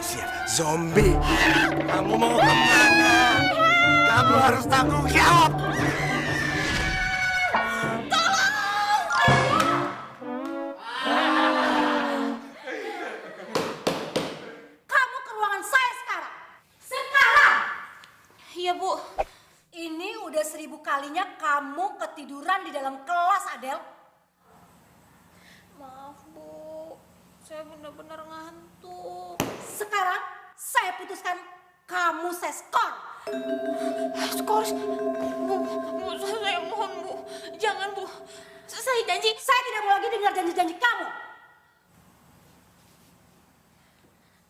manusia, zombie. Kamu mau kemana? Kamu harus tanggung jawab. Kamu ke ruangan saya sekarang. Sekarang. Iya, Bu. Ini udah 1000 kalinya kamu ketiduran di dalam kelas, Adel. Maaf, Bu. Saya benar-benar ngantuk. Sekarang saya putuskan kamu saya skor. Skor. Bu, saya mohon, Bu. Jangan, Bu. Saya janji. Saya tidak mau lagi dengar janji-janji kamu.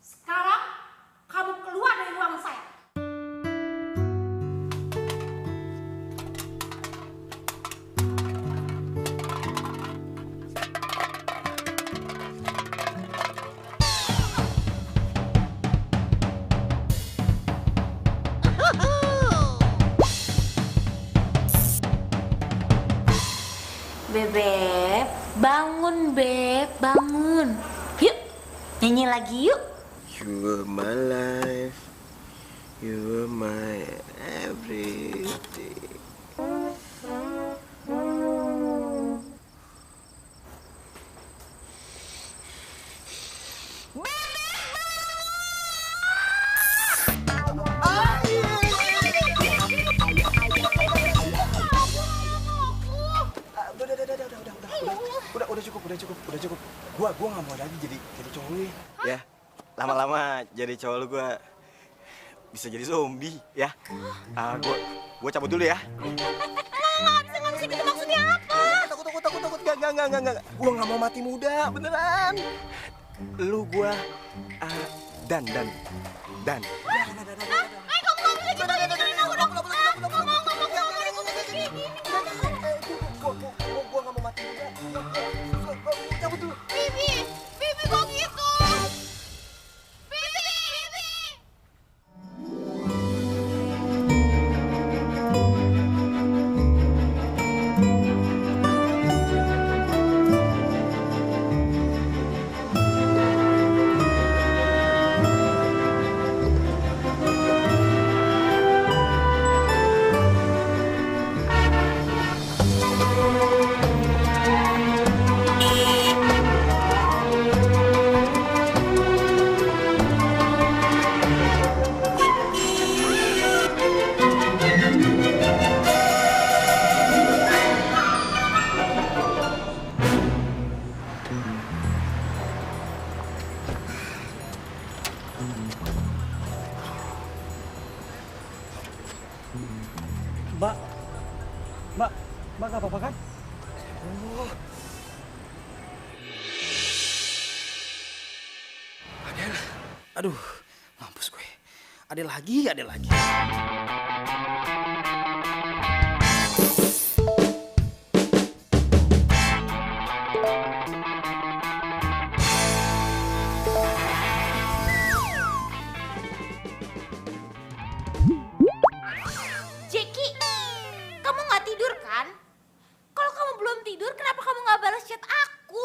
Sekarang kamu keluar dari ruangan saya. Bebek, bangun, Beb, bangun. Yuk, nyanyi lagi yuk. You are my life. You are my everything. Udah cukup. Gua nggak mau lagi jadi cowok lu ya. Lama-lama jadi cowok lu gua bisa jadi zombie ya. Gua cabut dulu ya. Nggak bisa gitu, maksudnya apa? Takut. Enggak. Gua nggak mau mati muda, beneran. Lu gua dan. Kamu nggak bisa gitu, dengerin aku dong. Nggak mau. Gua nggak mau mati muda. Cabut dulu. Bibi kok gitu? Bibi. Mbak nggak apa-apa kan? Adel. Aduh, mampus gue. Ada lagi. Jeki, kamu nggak tidur kan? Kalau kamu belum tidur, kenapa kamu nggak balas chat aku?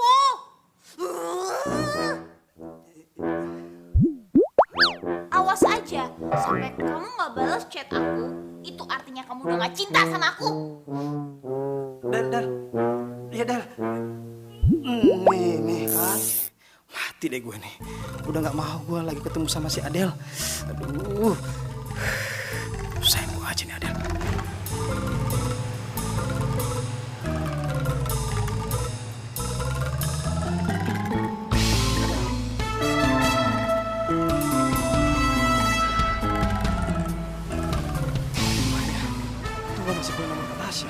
Awas aja, sampai kamu nggak balas chat aku, itu artinya kamu udah nggak cinta sama aku. Del. Nih kan. Mati deh gue nih. Udah nggak mau gue lagi ketemu sama si Adel. Aduh. Sayang gue aja nih Adel. Gue masih punya nomor Tasya.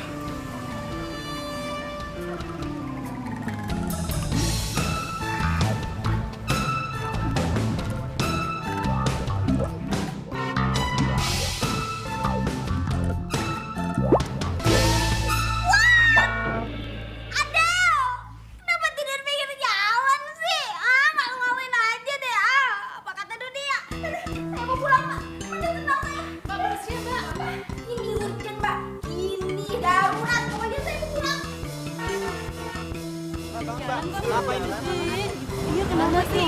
Kenapa tidur pinggir jalan sih? Malu-maluin aja deh. Apa kata dunia? Saya mau pulang, Mbak. Udah tenang ya. Mbak, bersih, Mbak. Ini urgent, Mbak. Ini darurat. Pokoknya saya mau pulang. Apa ini? Iya, kenapa sih?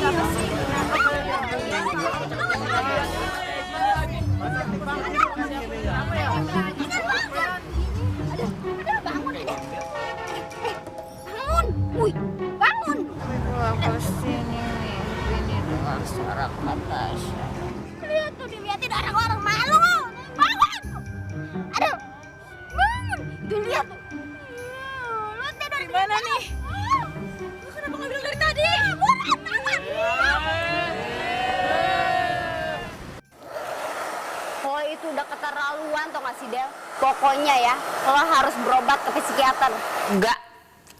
keterlaluan tau gak sih Del? Pokoknya ya, lo harus berobat ke psikiater. Enggak,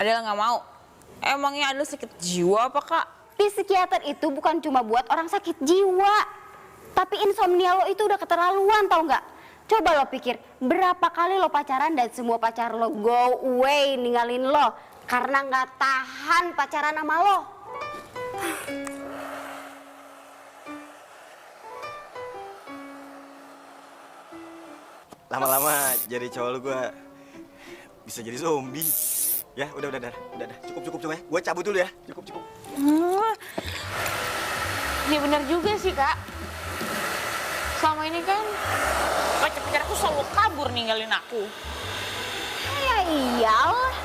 Adel nggak mau. Emangnya Adel sakit jiwa apa kak? Psikiater itu bukan cuma buat orang sakit jiwa. Tapi insomnia lo itu udah keterlaluan tau nggak? Coba lo pikir, berapa kali lo pacaran dan semua pacar lo go away ninggalin lo karena nggak tahan pacaran sama lo. Lama-lama jadi cowok lu gue bisa jadi zombie. Ya, udah, cukup ya. Gue cabut dulu ya, cukup. Ya benar juga sih kak. Selama ini kan pacar-pacar aku selalu kabur ninggalin aku. Ya iyalah,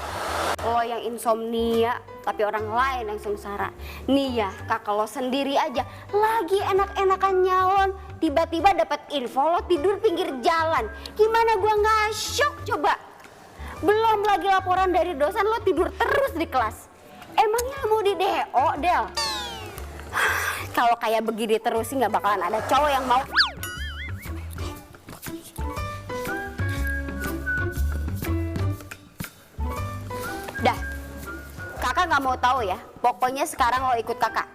lo yang insomnia tapi orang lain yang sengsara. Nih ya kakak lo sendiri aja lagi enak-enakan nyalon, tiba-tiba dapat info lo tidur pinggir jalan. Gimana gua nggak syok coba? Belum lagi laporan dari dosen lo tidur terus di kelas. Emangnya mau di DO, Del? Kalau kayak begini terus sih nggak bakalan ada cowok yang mau. Dah, kakak nggak mau tahu ya. Pokoknya sekarang lo ikut kakak.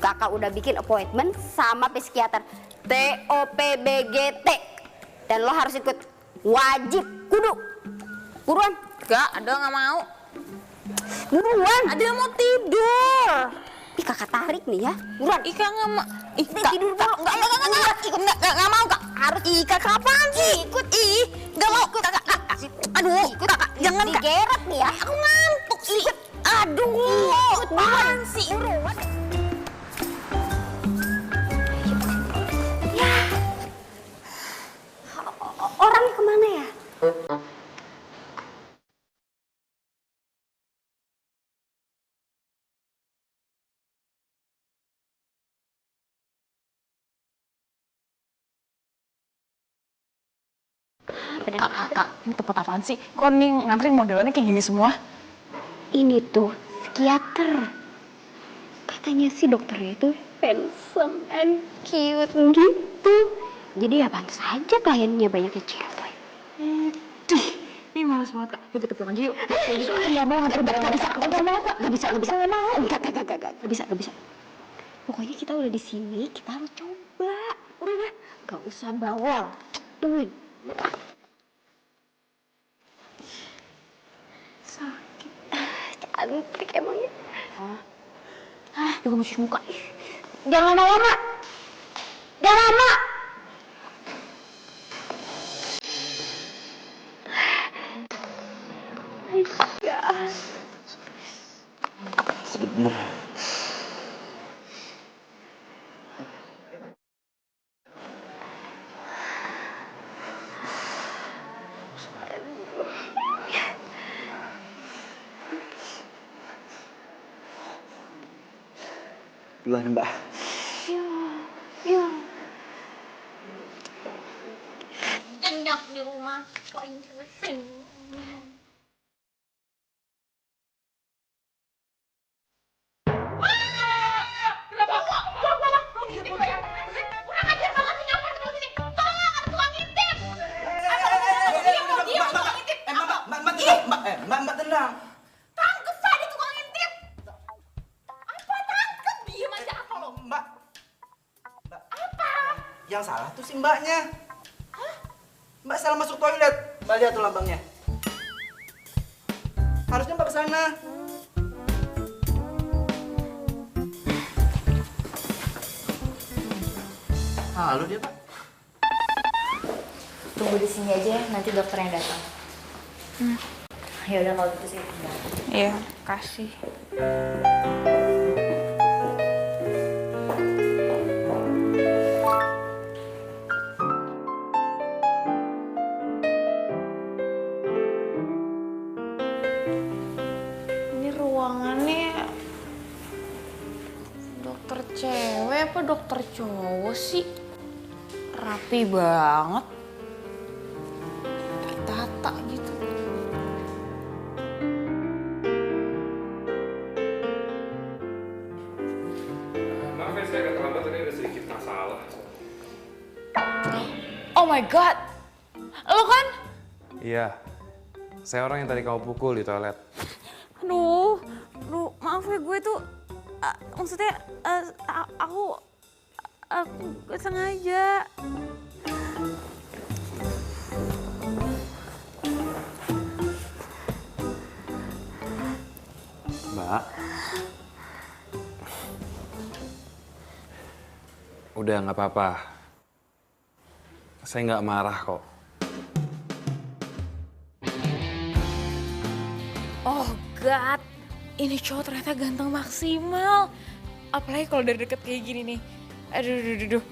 Kakak udah bikin appointment sama psikiater TOPBGT. Dan lo harus ikut, wajib, kudu. Buruan. Enggak, Adel nggak mau. Buruan. Adel mau tidur. Ih kakak tarik nih ya. Buruan. Ika nggak mau. Tidur dulu. Nggak mau kak. Harus kakak apaan sih? Ikut. Nggak mau kakak. Aduh, kakak jangan kak. Digeret nih ya. Aku ngantuk sih. Aduh, apaan sih? Buruan. Ya. Orangnya kemana ya? Kak, ini tempat apaan sih? Kok nih ngantri modelannya kayak gini semua? Ini tuh psikiater. Katanya sih dokternya itu handsome and cute gitu. Jadi ya pantas aja kliennya banyaknya cewek. Ini males banget kak. Yuk kita pulang aja yuk. Nggak mau nganter bareng, nggak bisa. Nggak bisa. Pokoknya kita udah di sini, kita harus coba. Udah, nggak usah bawel. Tungguin. Sakit. Cantik emangnya. Juga mesti muka. Jangan lama-lama. Jangan lama. God. Sebenernya. Duluan mbak. Ya. Enak di rumah. Paling sering. Mbak tenang. Tangkep tadi tukang intip. Apa tangkep? Diem aja apa lo? Mbak. Apa? Yang salah tuh si mbaknya. Mbak salah masuk toilet. Mbak lihat tuh lambangnya. Harusnya mbak kesana. Halo dia pak. Tunggu di sini aja ya, nanti dokter yang datang. Ya udah kalau gitu sih. Iya, kasih. Ini ruangannya dokter cewek apa dokter cowok sih? Rapi banget. Tertata gitu. Maaf ya saya agak terlambat, tadi ada sedikit masalah. Oh my god, Lo kan? Iya, saya orang yang tadi kamu pukul di toilet. Aduh, maaf ya gue tuh, maksudnya aku gak sengaja. Mbak, udah nggak apa-apa. Saya nggak marah kok. Oh God, ini cowok ternyata ganteng maksimal. Apalagi kalau dari deket kayak gini nih. Aduh.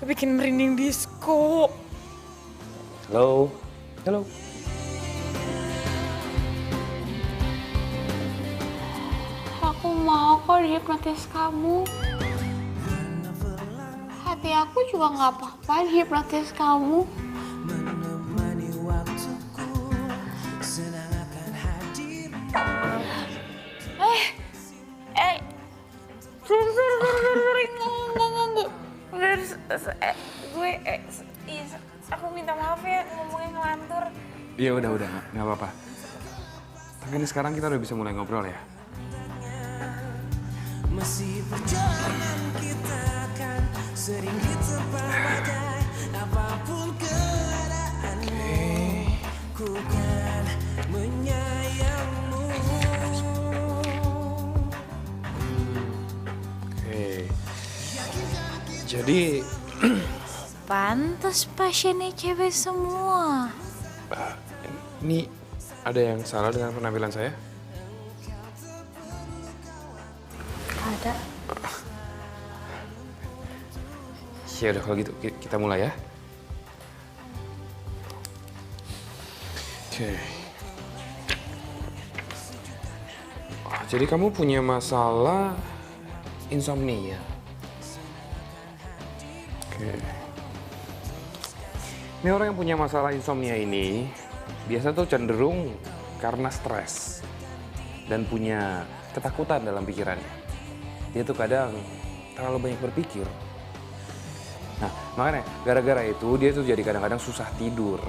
Bikin merinding disco. Halo? Halo? Aku mau kok dihipnotis kamu. Hati aku juga nggak apa-apa dihipnotis kamu. Aku minta maaf ya ngomongnya ngelantur. Iya udah nggak apa-apa. Tapi ini sekarang kita udah bisa mulai ngobrol ya. Masih perjalanan kita kan sering diterpa badai apapun keadaanmu, ku kan menyayangmu. Oke. Jadi Pantes pasiennya cewek semua. ini ada yang salah dengan penampilan saya? Ada. Ya udah kalau gitu kita mulai ya. Oke. Jadi kamu punya masalah insomnia. Oke. Ini orang yang punya masalah insomnia ini biasa tuh cenderung karena stres dan punya ketakutan dalam pikirannya. Dia tuh kadang terlalu banyak berpikir. Nah, makanya gara-gara itu dia tuh jadi kadang-kadang susah tidur.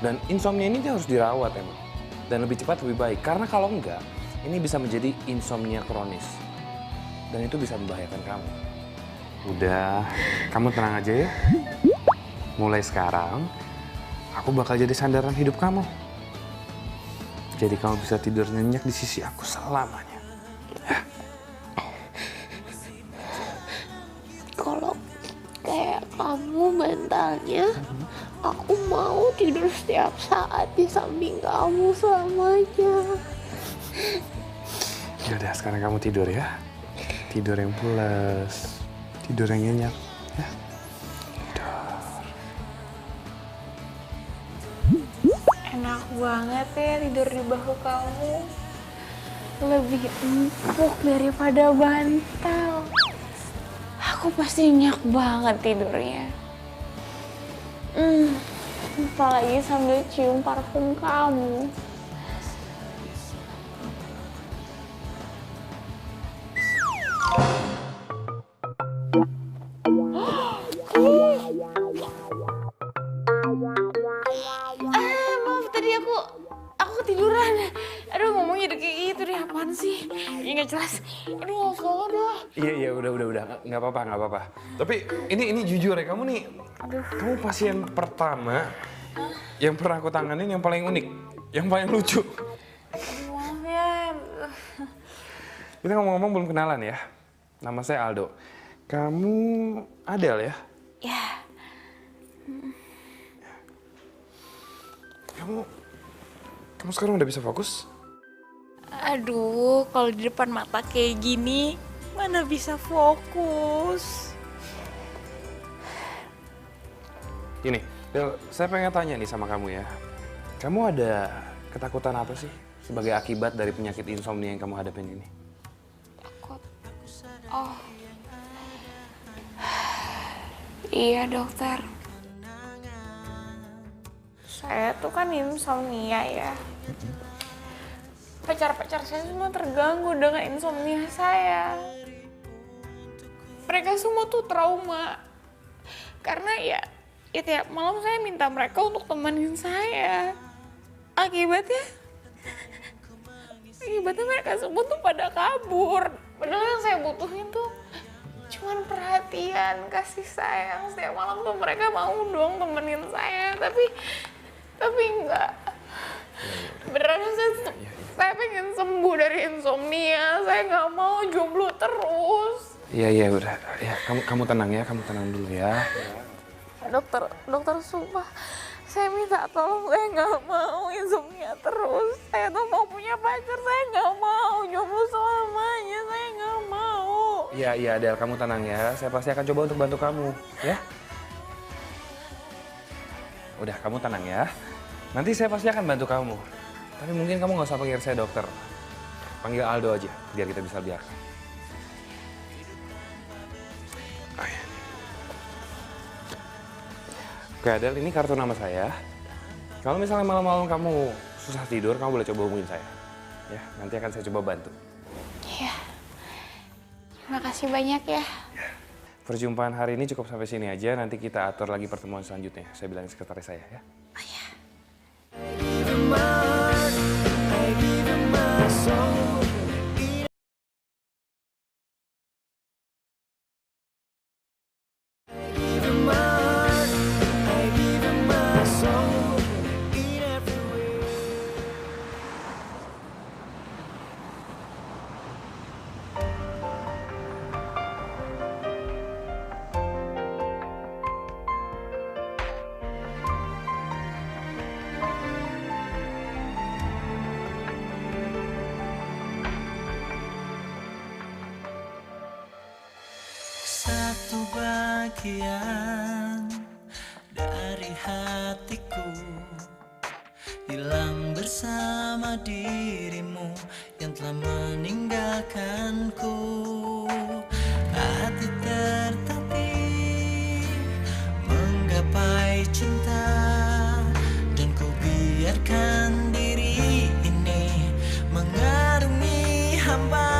Dan insomnia ini dia harus dirawat emang. Dan lebih cepat lebih baik. Karena kalau enggak, ini bisa menjadi insomnia kronis. Dan itu bisa membahayakan kamu. Udah, kamu tenang aja ya. Mulai sekarang, aku bakal jadi sandaran hidup kamu. Jadi kamu bisa tidur nyenyak di sisi aku selamanya. Kalau kayak kamu mentalnya, aku mau tidur setiap saat di samping kamu selamanya. Yaudah, sekarang kamu tidur ya. Tidur yang pulas, tidur yang nyenyak. Ya. Enak banget ya tidur di bahu kamu. Lebih empuk daripada bantal. Aku pasti nyenyak banget tidurnya. Apalagi sambil cium parfum kamu. Maaf tadi aku ketiduran. Aduh ngomongnya udah kayak gitu deh, apaan sih? Ya nggak jelas. Aduh maaf banget dah. Iya, udah. Nggak apa-apa. Tapi ini jujur ya, kamu nih, kamu pasien pertama yang pernah aku tanganin yang paling unik, yang paling lucu. Aduh, maaf ya. Kita ngomong-ngomong belum kenalan ya. Nama saya Aldo. Kamu Adel ya? Ya. Kamu sekarang udah bisa fokus? Aduh, kalau di depan mata kayak gini, mana bisa fokus? Gini, Del, saya pengen tanya nih sama kamu ya. Kamu ada ketakutan apa sih sebagai akibat dari penyakit insomnia yang kamu hadapin ini? Takut. Oh. Iya, dokter. Saya tuh kan insomnia ya. Pacar-pacar saya semua terganggu dengan insomnia saya. Mereka semua tuh trauma. Karena ya ya tiap malam saya minta mereka untuk temenin saya. Akibatnya mereka semua tuh pada kabur. Padahal yang saya butuhin tuh cuman perhatian, kasih sayang. Setiap malam tuh mereka mau dong temenin saya, tapi enggak. Beneran saya pengen sembuh dari insomnia. Saya nggak mau jomblo terus. Iya udah. Ya kamu tenang ya, kamu tenang dulu ya. Dokter sumpah. Saya minta tolong, saya nggak mau insomnia terus. Saya tuh mau punya pacar, saya nggak mau jomblo selamanya, saya nggak mau. Iya Adel, kamu tenang ya. Saya pasti akan coba untuk bantu kamu, ya. Udah, kamu tenang ya. Nanti saya pasti akan bantu kamu. Tapi mungkin kamu nggak usah panggil saya dokter. Panggil Aldo aja, biar kita bisa biarkan. Oke Adel, ini kartu nama saya. Kalau misalnya malam-malam kamu susah tidur, kamu boleh coba hubungin saya. Ya, nanti akan saya coba bantu. Iya. Terima kasih banyak ya. Perjumpaan hari ini cukup sampai sini aja. Nanti kita atur lagi pertemuan selanjutnya. Saya bilangin sekretaris saya ya. Oh iya. Satu bagian dari hatiku hilang bersama dirimu yang telah meninggalkanku. Hati tertatih menggapai cinta, dan ku biarkan diri ini mengarungi hamba.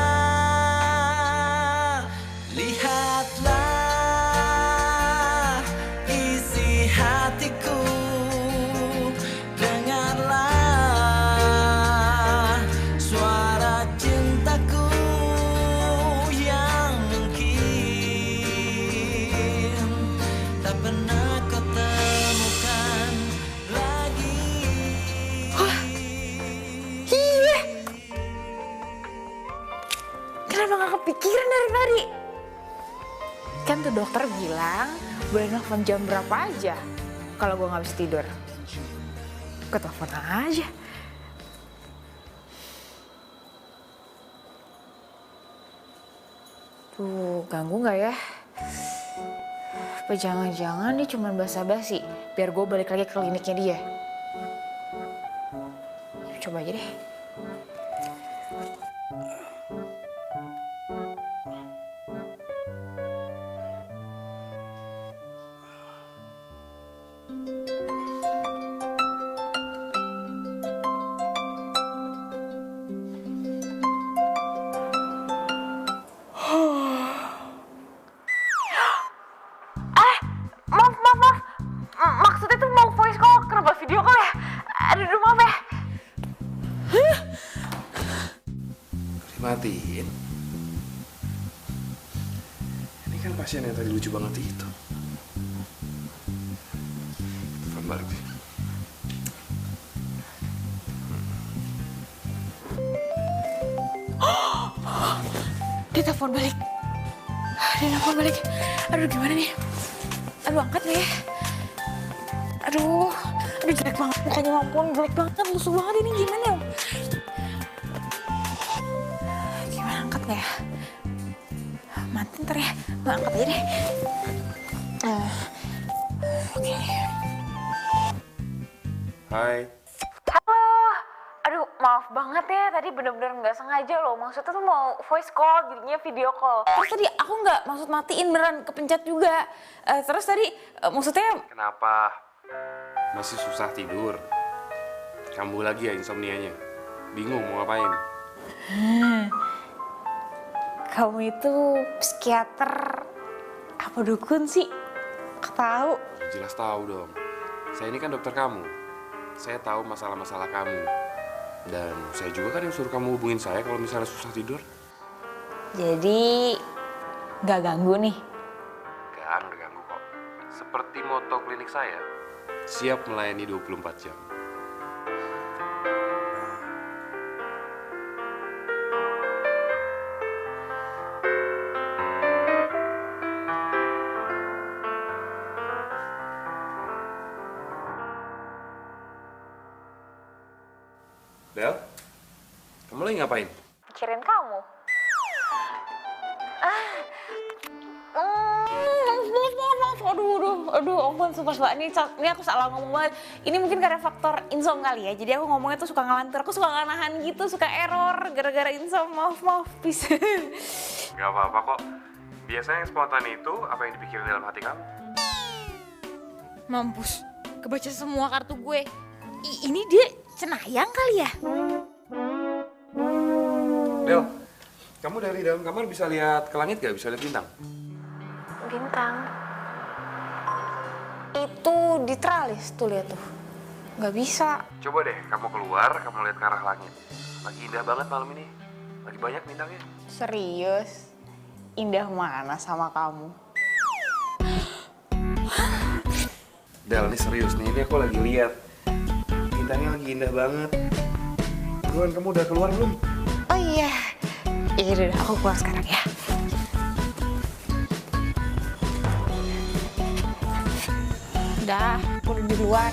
Lihatlah isi hatiku, dengarlah suara cintaku yang mungkin tak pernah kau temukan lagi. Kenapa nggak kepikiran dari tadi? Kan tuh dokter bilang boleh nelfon jam berapa aja kalau gue nggak bisa tidur. Gue telepon aja. Tuh, ganggu nggak ya? Apa jangan-jangan dia cuma basa-basi biar gue balik lagi ke kliniknya dia. Coba aja deh. Maaf. Maksudnya tuh mau voice call, kenapa video call ya? Aduh, maaf ya. Dimatiin. Ini kan pasien yang tadi lucu banget itu. Telepon balik sih. Dia telepon balik. Aduh, gimana nih? Aduh, angkat gak ya? Aduh, jelek banget mukanya, ampun, jelek banget, lusuh banget ini, gimana ya? Gimana, angkat gak ya? Mati ntar ya, nggak angkat aja deh. Oke. Hai. Halo, aduh maaf banget ya, tadi bener-bener nggak sengaja loh. Maksudnya tuh mau voice call, jadinya video call. Terus tadi aku nggak maksud matiin, beneran kepencet juga. Terus tadi maksudnya... Kenapa? Masih susah tidur? Kambuh lagi ya insomnianya? Bingung mau ngapain? Kamu itu psikiater apa dukun sih? Tahu. Jelas tahu dong. Saya ini kan dokter kamu. Saya tahu masalah-masalah kamu. Dan saya juga kan yang suruh kamu hubungin saya kalau misalnya susah tidur. Jadi nggak ganggu nih. Udah ganggu kok. Seperti moto klinik saya, siap melayani 24 jam. Del, kamu lagi ngapain? Mikirin kamu. Maaf. Aduh, ampun, sumpah. Ini aku salah ngomong banget. Ini mungkin karena faktor insom kali ya. Jadi aku ngomongnya tuh suka ngelantur, aku suka nggak nahan gitu, suka error gara-gara insom. Maaf, please. Gak apa-apa kok. Biasanya yang spontan itu apa yang dipikirin dalam hati kamu? Mampus, kebaca semua kartu gue. Ini dia cenayang kali ya? Del, kamu dari dalam kamar bisa lihat ke langit gak? Bisa lihat bintang? Bintang? Itu di tralis tuh, lihat tuh. Nggak bisa. Coba deh kamu keluar, kamu lihat ke arah langit. Lagi indah banget malam ini. Lagi banyak bintangnya. Serius? Indah mana sama kamu? Del, ini serius nih. Ini aku lagi lihat. Bintangnya lagi indah banget. Buruan, kamu udah keluar belum? Oh iya. Iya udah, aku keluar sekarang ya. Udah, aku udah di luar.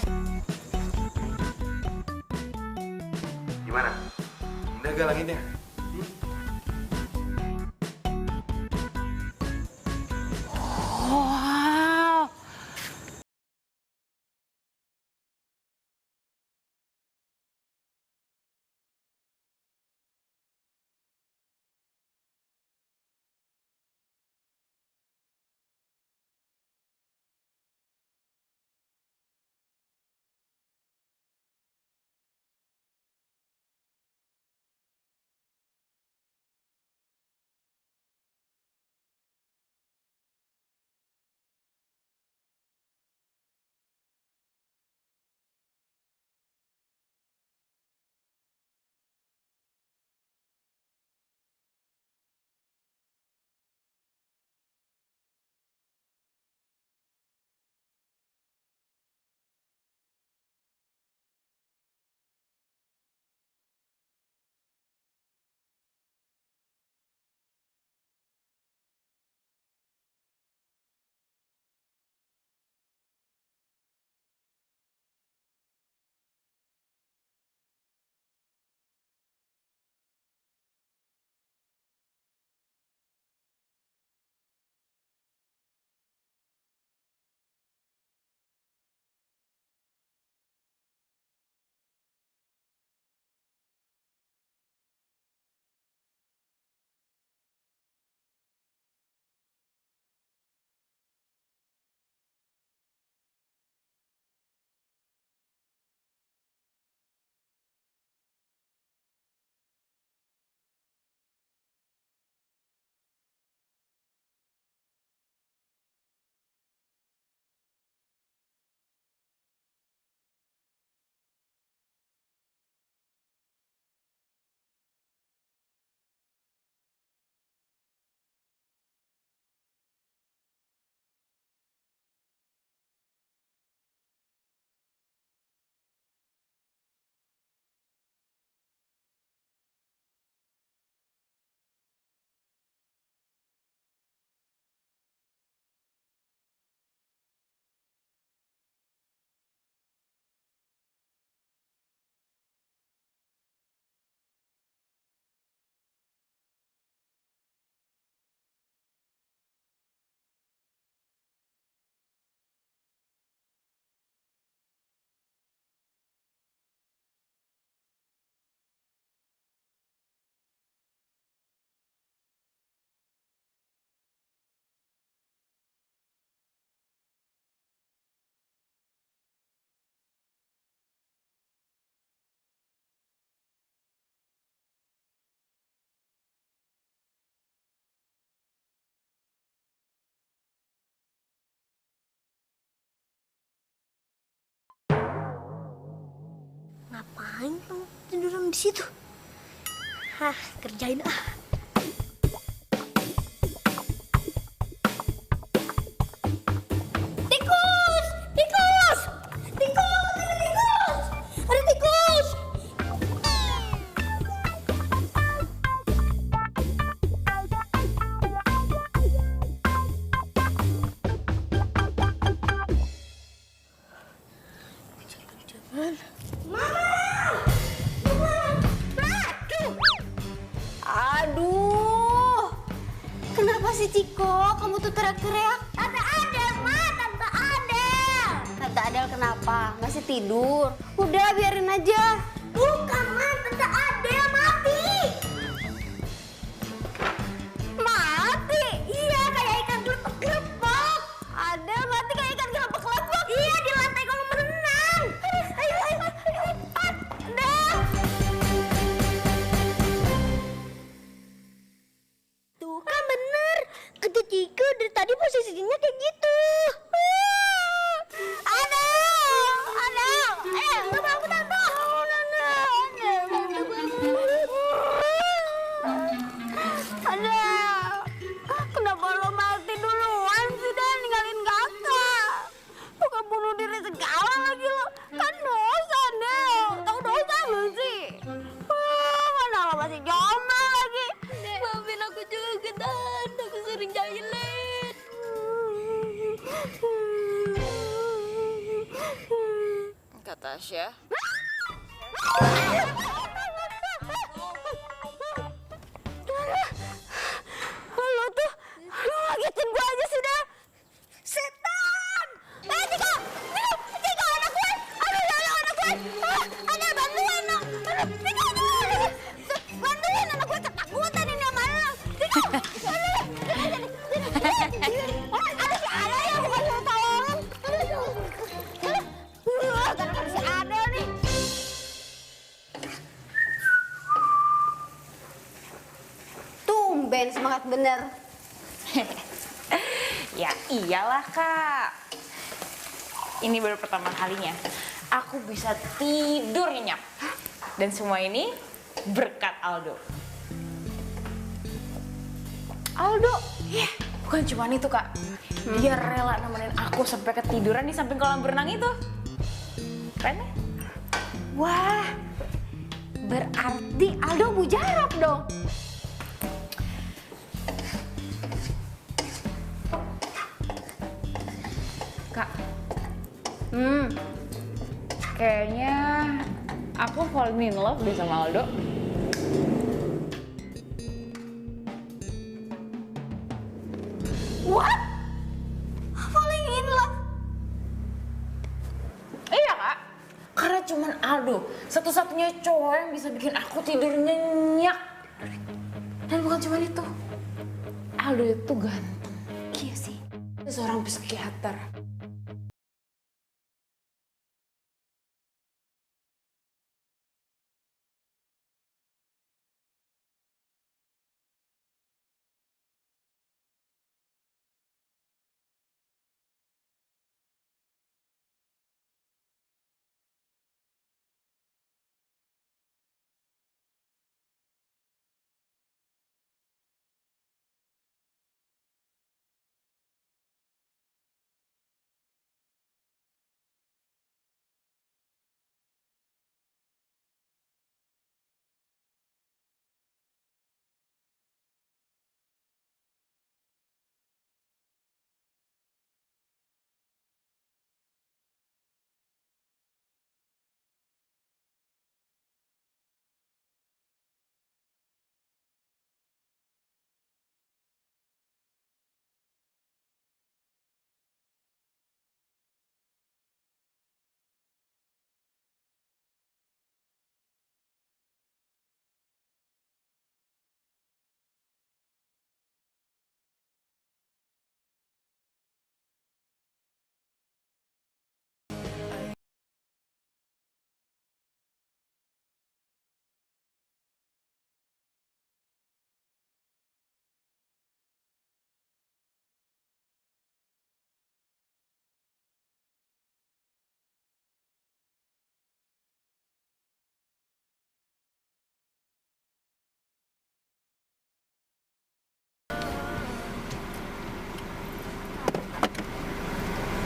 Gimana? Indah gak langitnya? Ngapain kamu tiduran di situ? Hah, kerjain ah. Tikus! Tikus! Tikus! Ada tikus! Ada tikus! Aduh, kenapa sih Ciko? Kamu tuh teriak-teriak? Tante Adel, Ma, Tante Adel. Tante Adel kenapa? Masih tidur? Udah, biarin aja. Bukan, Ma, Tante Adel mati. Mati? Iya, kayak ikan gelepek-gelepek. Adel mati kayak ikan gelepek-gelepek. Iya, di lantai kolam renang. Ayo, ayo, ayo, cepat. Adel. Tuh kan bener, kata Ciko dari tadi posisinya kayak gitu. Adel, nggak mau tante. Adel, kenapa lo mati duluan sih dan ninggalin kakak? Bukan bunuh diri segala lagi lo, kan dosa Adel. Tahu dosa lo sih? Mana lo masih jomblo lagi? Maafin aku juga, Dan. Aku sering jahilin. Kak Tasya. Lo tuh, lo ngagetin gue aja sih, dah. Setan! Ciko! Ciko, anak gue! Aduh, ya Allah, anak gue! Anak, bantuin dong! Ciko, bantuin anak gue, ketakutan ini sama lo! Ciko! Ada si Adel yang bukan lo tolong! Gara-gara si Adel nih! Tumben semangat bener. Ya iyalah Kak. Ini baru pertama kalinya aku bisa tidur nyenyak. Dan semua ini berkat Aldo. Aldo, bukan cuma itu Kak. Dia rela nemenin aku sampai ketiduran di samping kolam berenang itu. Keren ya? Wah, berarti Aldo mujarab dong. Kak, kayaknya aku falling in love deh sama Aldo. What? Falling in love? Iya Kak, karena cuman Aldo satu-satunya cowok yang bisa bikin aku tidur nyenyak. Dan bukan cuma itu, Aldo itu ganteng. Iya sih. Dia seorang psikiater.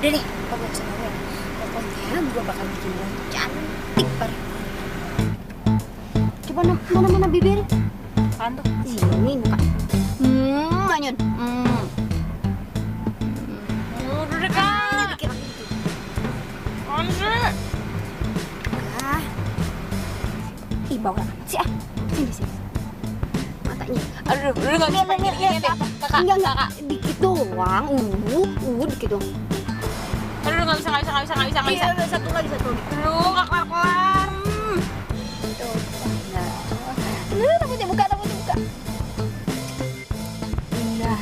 Udah deh, kamu gak usah ngomel. Pokoknya gue bakal bikin lo cantik banget. Coba mana bibir? Apaan tuh? Sini buka. Manyun. Udah deh Kak. Dikit lagi gitu. Andre. Ah. Ih, bau amat sih ah. Sini. Matanya. Aduh, udah nggak bisa pakai ini deh. Kakak, Enggak. Dikit doang. Dikit doang. Aduh, nggak bisa. Iya, satu lagi. Aduh, nggak kelar. Takutnya buka. Nah.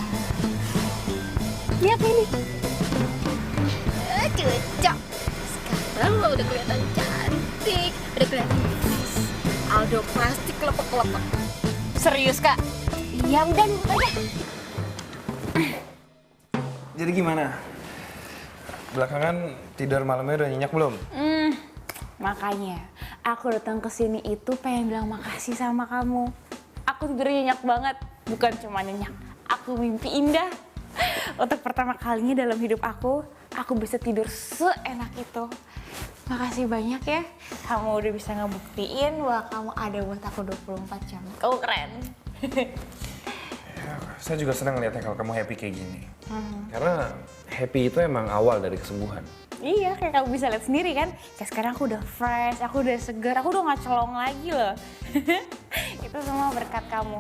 Ini apa ini? Cocok. Sekarang lo udah kelihatan cantik. Udah kelihatan manis. Aldo pasti kelepek-kelepek. Serius Kak? Iya, udah nurut aja. Jadi gimana? Belakangan tidur malamnya udah nyenyak belum? Makanya aku datang ke sini itu pengen bilang makasih sama kamu. Aku tidur nyenyak banget, bukan cuma nyenyak. Aku mimpi indah. Untuk pertama kalinya dalam hidup aku bisa tidur seenak itu. Makasih banyak ya, kamu udah bisa ngebuktiin bahwa kamu ada buat aku 24 jam. Kamu keren. Ya, saya juga senang ngeliatnya kalau kamu happy kayak gini. Karena happy itu emang awal dari kesembuhan. Iya, kayak kamu bisa lihat sendiri kan. Kayak sekarang aku udah fresh, aku udah segar, aku udah gak celong lagi loh. Itu semua berkat kamu.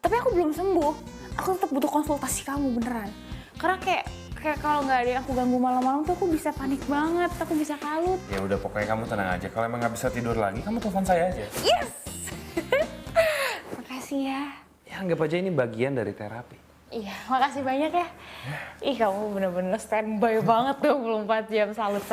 Tapi aku belum sembuh. Aku tetap butuh konsultasi kamu beneran. Karena kayak kalau nggak ada yang aku ganggu malam-malam tuh aku bisa panik banget, aku bisa kalut. Ya udah pokoknya kamu tenang aja. Kalau emang nggak bisa tidur lagi, kamu telepon saya aja. Yes! Makasih ya. Ya anggap aja ini bagian dari terapi. Iya, makasih banyak ya. Ih, kamu bener-bener standby banget 24 jam, salut.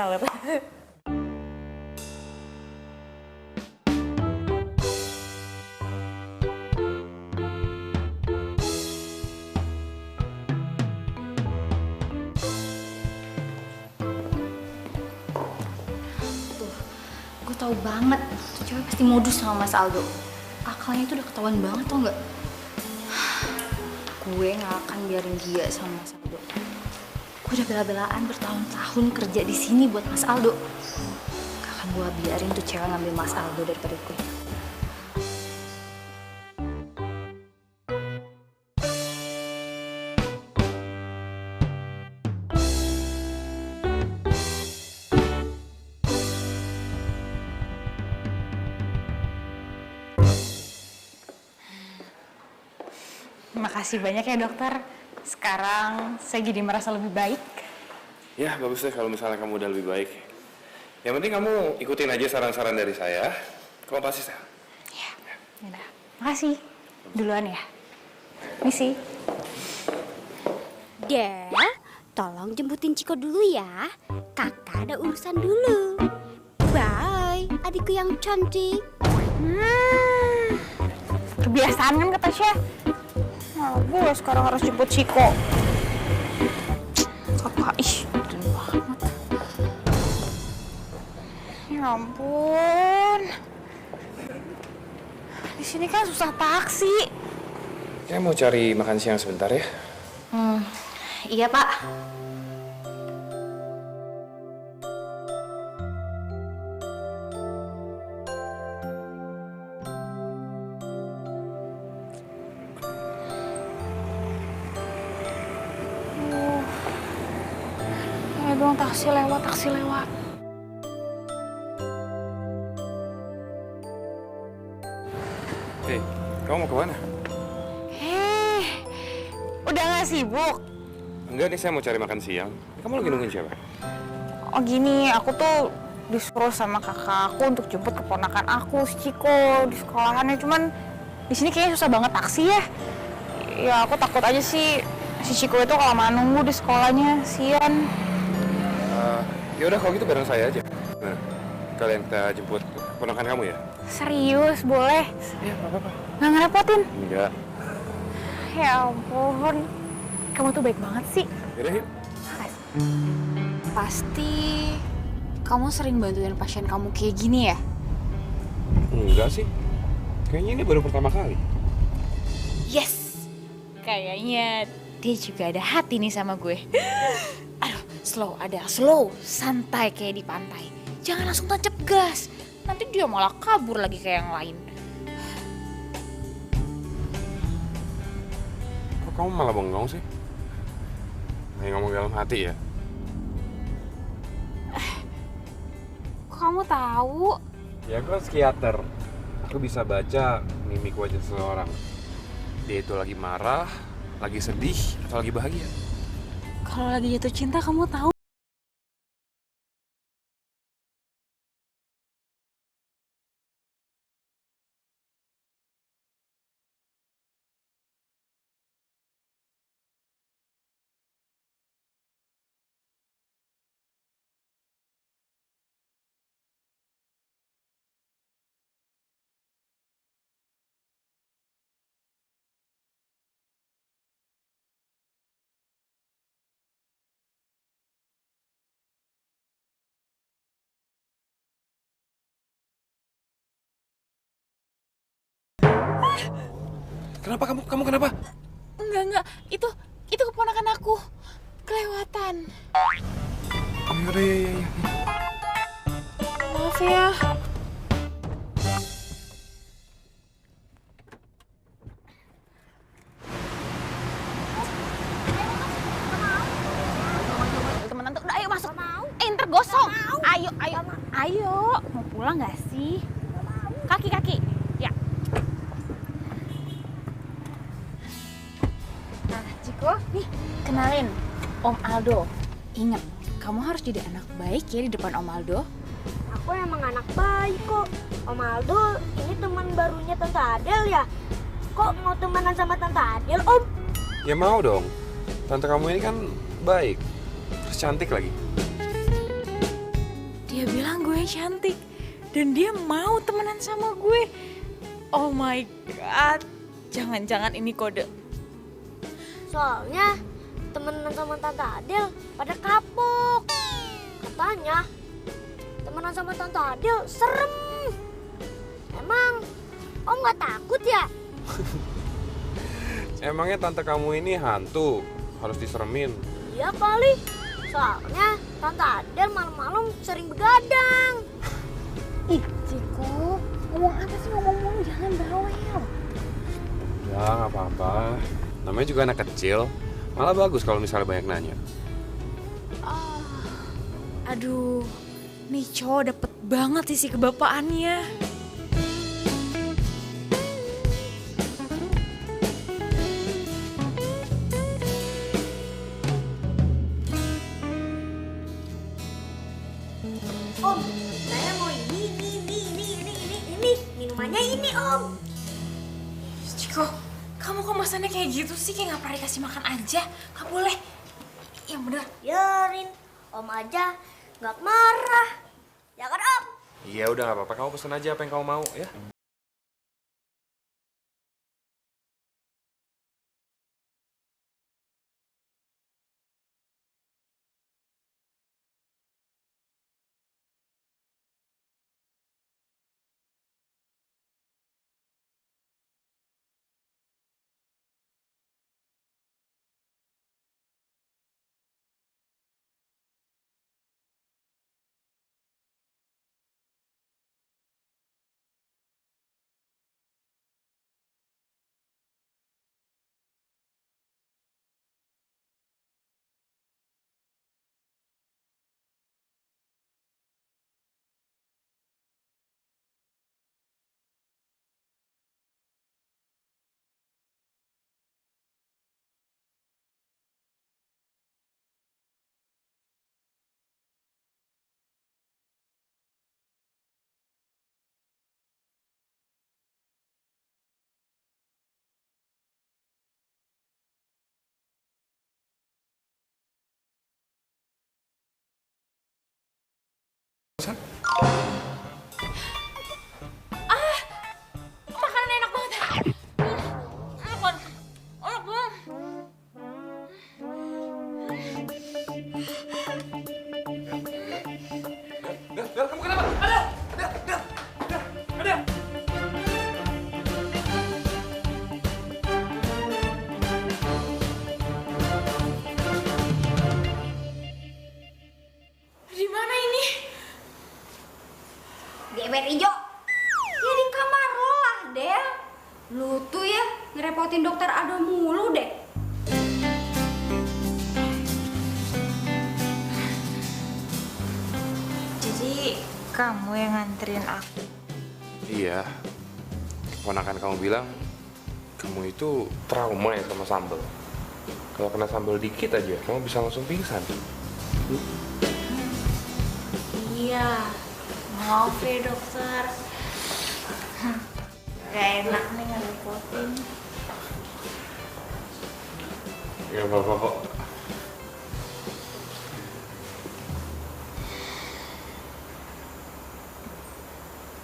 Gue tahu banget, tuh cewek pasti modus sama Mas Aldo. Akalnya itu udah ketahuan banget, tau nggak? Gue nggak akan biarin dia sama Mas Aldo. Gue udah bela-belaan bertahun-tahun kerja di sini buat Mas Aldo. Gak akan gue biarin tuh cewek ngambil Mas Aldo daripada gue. Makasih banyak ya dokter. Sekarang saya jadi merasa lebih baik. Ya bagus deh kalau misalnya kamu udah lebih baik. Yang penting kamu ikutin aja saran-saran dari saya. Kamu pasti sehat. Ya, udah. Makasih. Duluan ya. Misi. Del, tolong jemputin Ciko dulu ya. Kakak ada urusan dulu. Bye, adikku yang cantik. Kebiasaan kan kata Tasya. Nah, gue sekarang harus jemput Ciko. Kakak, keren banget. Ya ampun. Di sini kan susah taksi. Saya mau cari makan siang sebentar ya. Iya Pak. Doang taksi lewat. Hei, kamu mau kemana? Udah gak sibuk? Enggak nih, saya mau cari makan siang. Kamu lagi nungguin siapa? Oh gini, aku tuh disuruh sama kakak aku untuk jemput keponakan aku, si Ciko, di sekolahannya. Cuman di sini kayaknya susah banget taksi ya. Ya aku takut aja sih si Ciko itu kelamaan nunggu di sekolahnya, sian. Ya udah kalau gitu bareng saya aja. Nah, kalian kita jemput keponakan kamu ya? Serius, boleh? Iya, apa-apa. Nggak ngerepotin? Enggak. Ya ampun, kamu tuh baik banget sih. Yaudah yuk. Pasti kamu sering bantuin pasien kamu kayak gini ya? Enggak sih. Kayaknya ini baru pertama kali. Yes! Kayaknya dia juga ada hati nih sama gue. Aduh, Slow, ada slow, santai kayak di pantai. Jangan langsung tancap gas. Nanti dia malah kabur lagi kayak yang lain. Kok kamu malah bengong sih? Lagi ngomong dalam hati ya? Kok kamu tahu? Ya aku kan psikiater. Aku bisa baca mimik wajah seseorang. Dia itu lagi marah, lagi sedih, atau lagi bahagia. Kalau lagi jatuh cinta kamu tahu? Kenapa kamu kenapa? Enggak. Itu keponakan aku. Kelewatan. Oh yaudah, ya. Maaf ya. Temenan tuh, udah ayo masuk. Ntar gosong. Ayo. Mau pulang nggak sih? Kaki. Ya. Nah, Ciko, nih kenalin Om Aldo. Ingat, kamu harus jadi anak baik ya di depan Om Aldo. Aku emang anak baik kok. Om Aldo ini teman barunya Tante Adel ya? Kok mau temenan sama Tante Adel, Om? Ya mau dong. Tante kamu ini kan baik, terus cantik lagi. Dia bilang gue cantik dan dia mau temenan sama gue. Oh my god, jangan-jangan ini kode. Soalnya temenan sama Tante Adel pada kapok. Katanya temenan sama Tante Adel serem. Emang Om nggak takut ya? Emangnya tante kamu ini hantu, harus diseremin? Iya kali. Soalnya Tante Adel malam-malam sering begadang. Ih, Ciko, ngomong apa sih ngomong jangan bawel. Ya nggak apa-apa. Namanya juga anak kecil. Malah bagus kalau misalnya banyak nanya. Aduh, nih cowok dapet banget sisi kebapaannya. Om, saya mau ini. Minumannya ini, Om. Ciko, kamu kok masannya kayak gitu sih? Kayak gak pernah dikasih makan aja. Gak boleh. Yang bener. Biarin, Om aja nggak marah. Ya kan, Om? Iya udah nggak apa-apa. Kamu pesen aja apa yang kamu mau ya. Makanan enak banget. Enak banget. Enak banget. Del, kamu kenapa? Ada. bebek hijau. Ya di kamar lo lah, Del. Lu tuh ya ngerepotin dokter Ado mulu deh. Jadi kamu yang nganterin aku. Iya. Keponakan kamu bilang kamu itu trauma ya sama sambal. Kalau kena sambal dikit aja, kamu bisa langsung pingsan. Iya, maaf ya dokter. Gak enak nih ngerepotin. Gak apa-apa kok.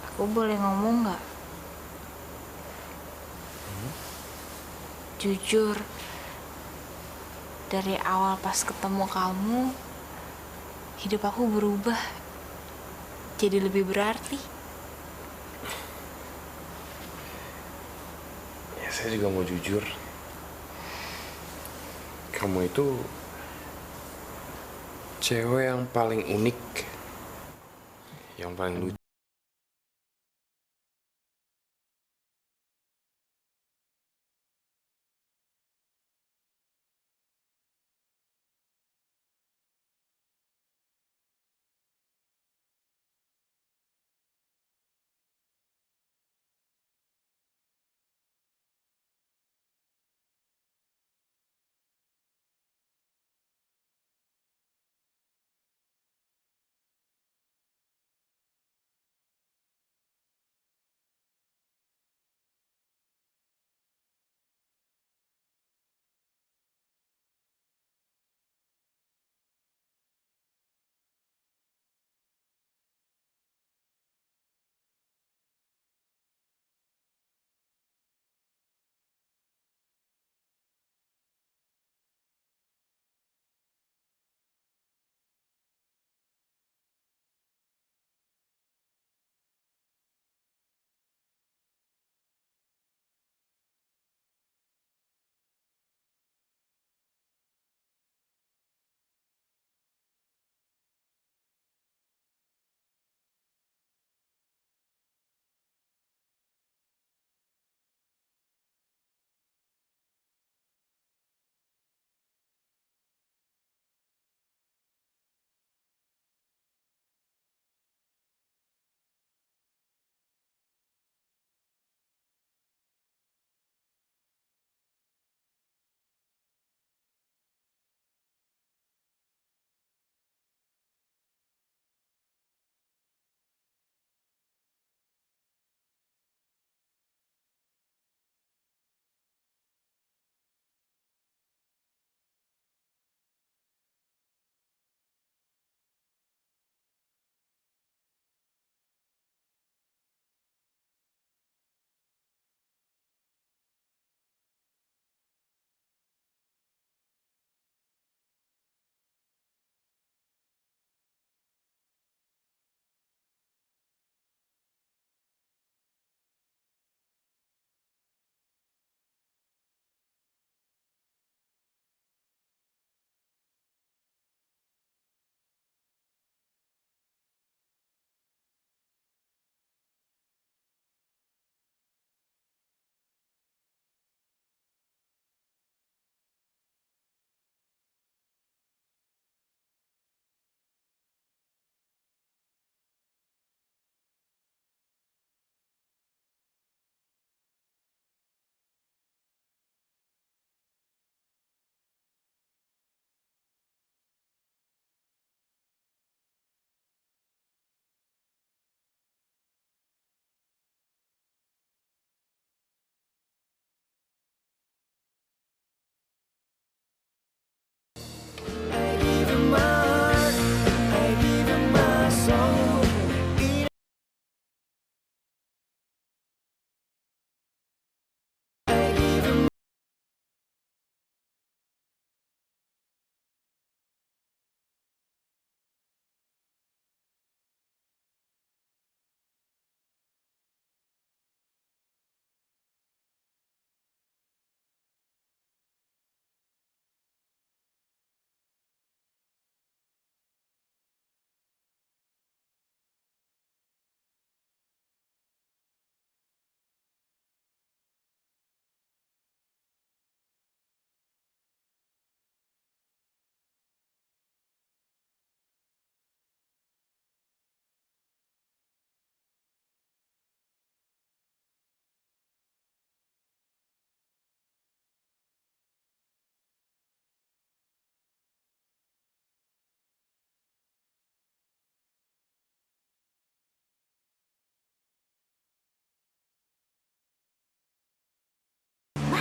Aku boleh ngomong nggak? Jujur, dari awal pas ketemu kamu, hidup aku berubah. Jadi lebih berarti. Ya saya juga mau jujur. Kamu itu cewek yang paling unik, yang paling lucu.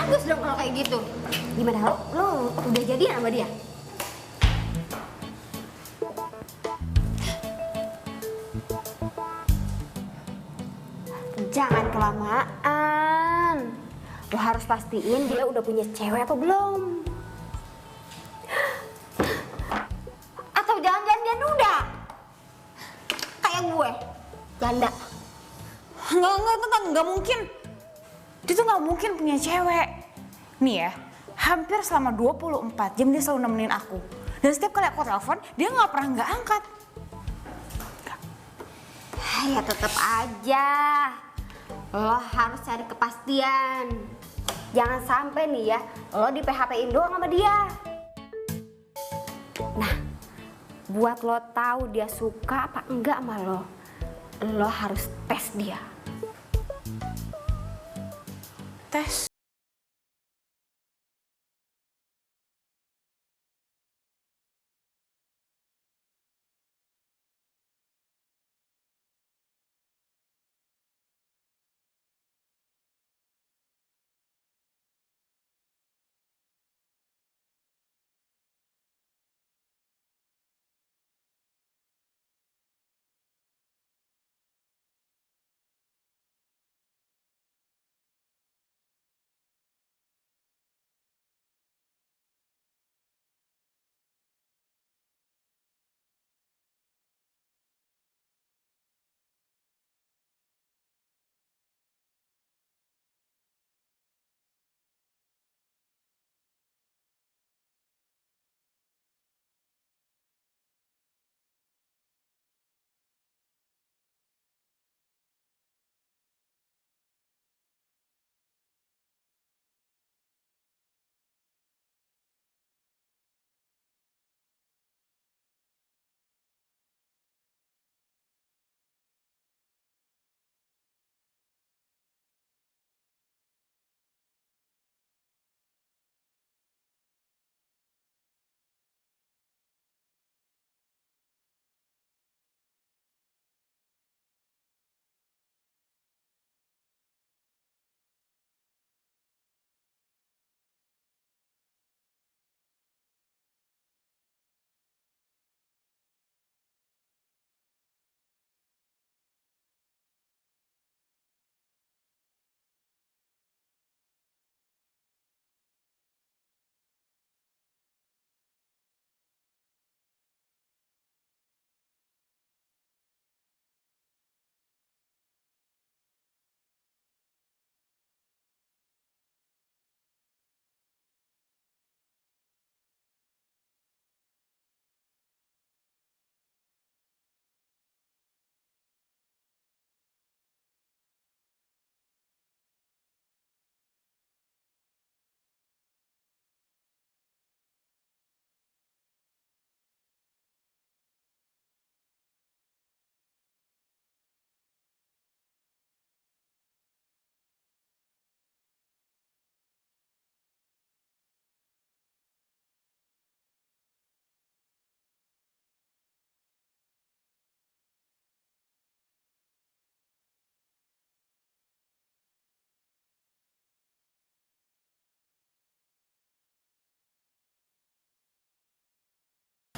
Bagus dong kalau kayak gitu. Gimana lo udah jadian sama dia? Jangan kelamaan. Lo harus pastiin dia udah punya cewek apa belum. Atau jangan-jangan dia duda. Kayak gue, janda. Enggak mungkin. Dia tuh nggak mungkin punya cewek. Nih ya, hampir selama 24 jam dia selalu nemenin aku. Dan setiap kali aku telepon, dia nggak pernah nggak angkat. Ya tetap aja. Lo harus cari kepastian. Jangan sampai nih ya, lo di PHP-in doang sama dia. Nah, buat lo tahu dia suka apa enggak sama lo harus tes dia. Tes.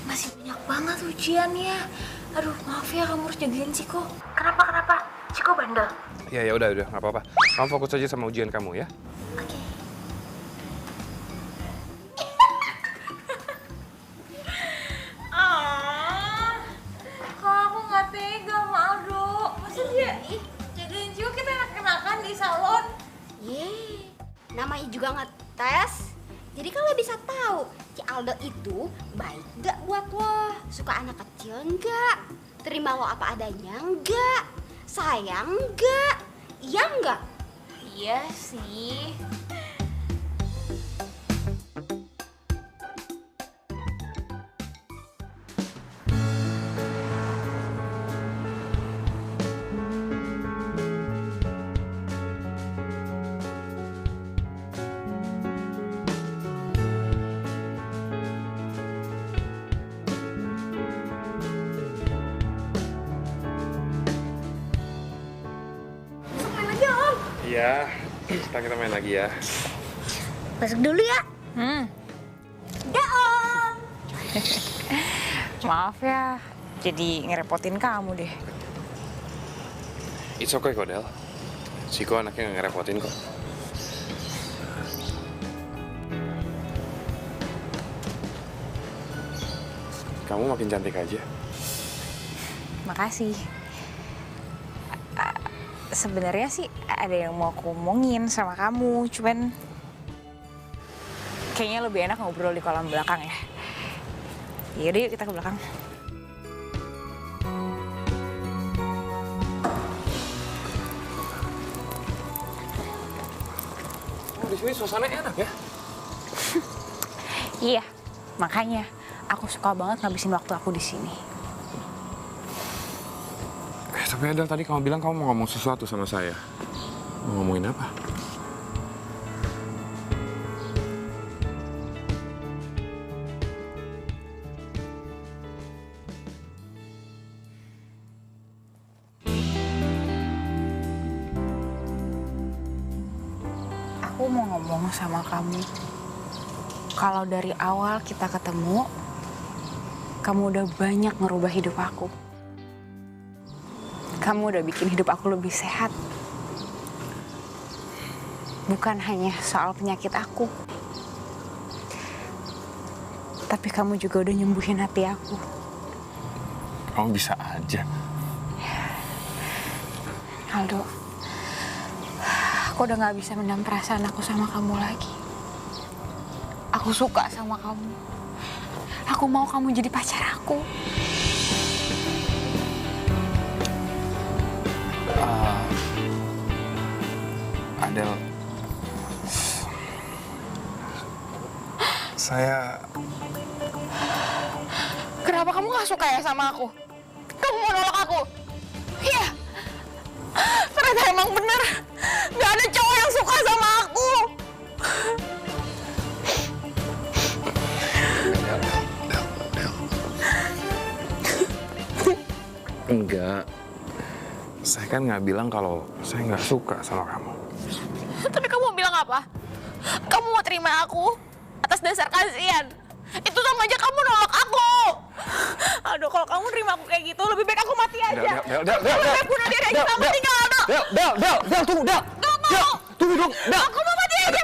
Masih banyak banget ujiannya. Aduh, maaf ya kamu harus jagain Ciko. Kenapa? Ciko bandel. Ya udah, nggak apa-apa. Kamu fokus aja sama ujian kamu ya. Oke. Kok aku nggak tega sama Aldo. Masa dia jagain Ciko, kita enak-enakan di salon. Namanya juga ngetes. Jadi kan lo bisa tahu si Aldo itu baik gak buat lo, suka anak kecil enggak, terima lo apa adanya enggak, sayang enggak, iya enggak? Iya sih. Iya, sekarang kita main lagi ya. Masuk dulu ya. Dah Om. Maaf ya, jadi ngerepotin kamu deh. It's okay kok, Del. Siko anaknya nggak ngerepotin kok. Kamu makin cantik aja. Makasih. Sebenarnya sih ada yang mau aku omongin sama kamu, cuman kayaknya lebih enak ngobrol di kolam belakang ya. Yaudah yuk kita ke belakang. Oh, di sini suasana enak ya? Iya, makanya aku suka banget ngabisin waktu aku di sini. Tapi Adel, tadi kamu bilang kamu mau ngomong sesuatu sama saya. Mau ngomongin apa? Aku mau ngomong sama kamu. Kalau dari awal kita ketemu, kamu udah banyak ngerubah hidup aku. Kamu udah bikin hidup aku lebih sehat. Bukan hanya soal penyakit aku. Tapi kamu juga udah nyembuhin hati aku. Kamu bisa aja. Aldo, aku udah gak bisa mendam perasaan aku sama kamu lagi. Aku suka sama kamu. Aku mau kamu jadi pacar aku. Adel, saya... Kenapa kamu gak suka ya sama aku? Kamu mau nolak aku? Iya. Ternyata emang bener. Gak ada cowok yang suka sama aku. Enggak. Saya kan nggak bilang kalau saya nggak suka sama kamu. Tapi kamu bilang apa? Kamu mau terima aku atas dasar kasihan. Itu sama aja kamu nolak aku. Aduh, kalau kamu terima aku kayak gitu, lebih baik aku mati aja. Del. Lebih baik bunuh diri aja sama tinggal Aldo. Del, tunggu, Del. Gak mau. Tunggu dong, Del. Aku mau mati aja.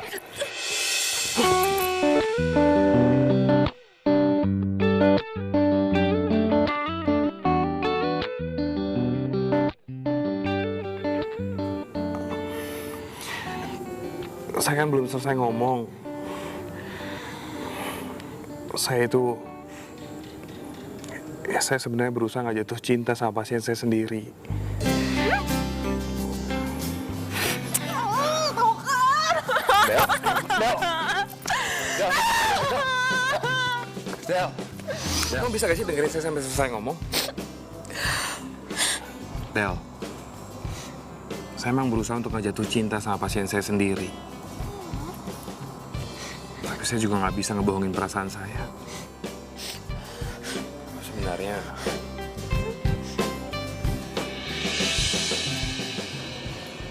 Saya kan belum selesai ngomong. Saya itu... Ya, saya sebenarnya berusaha nggak jatuh cinta sama pasien saya sendiri. Del. Kamu bisa gak sih dengerin saya sampai selesai ngomong? Del. Saya emang berusaha untuk nggak jatuh cinta sama pasien saya sendiri. Tapi saya juga nggak bisa ngebohongin perasaan saya. Sebenarnya...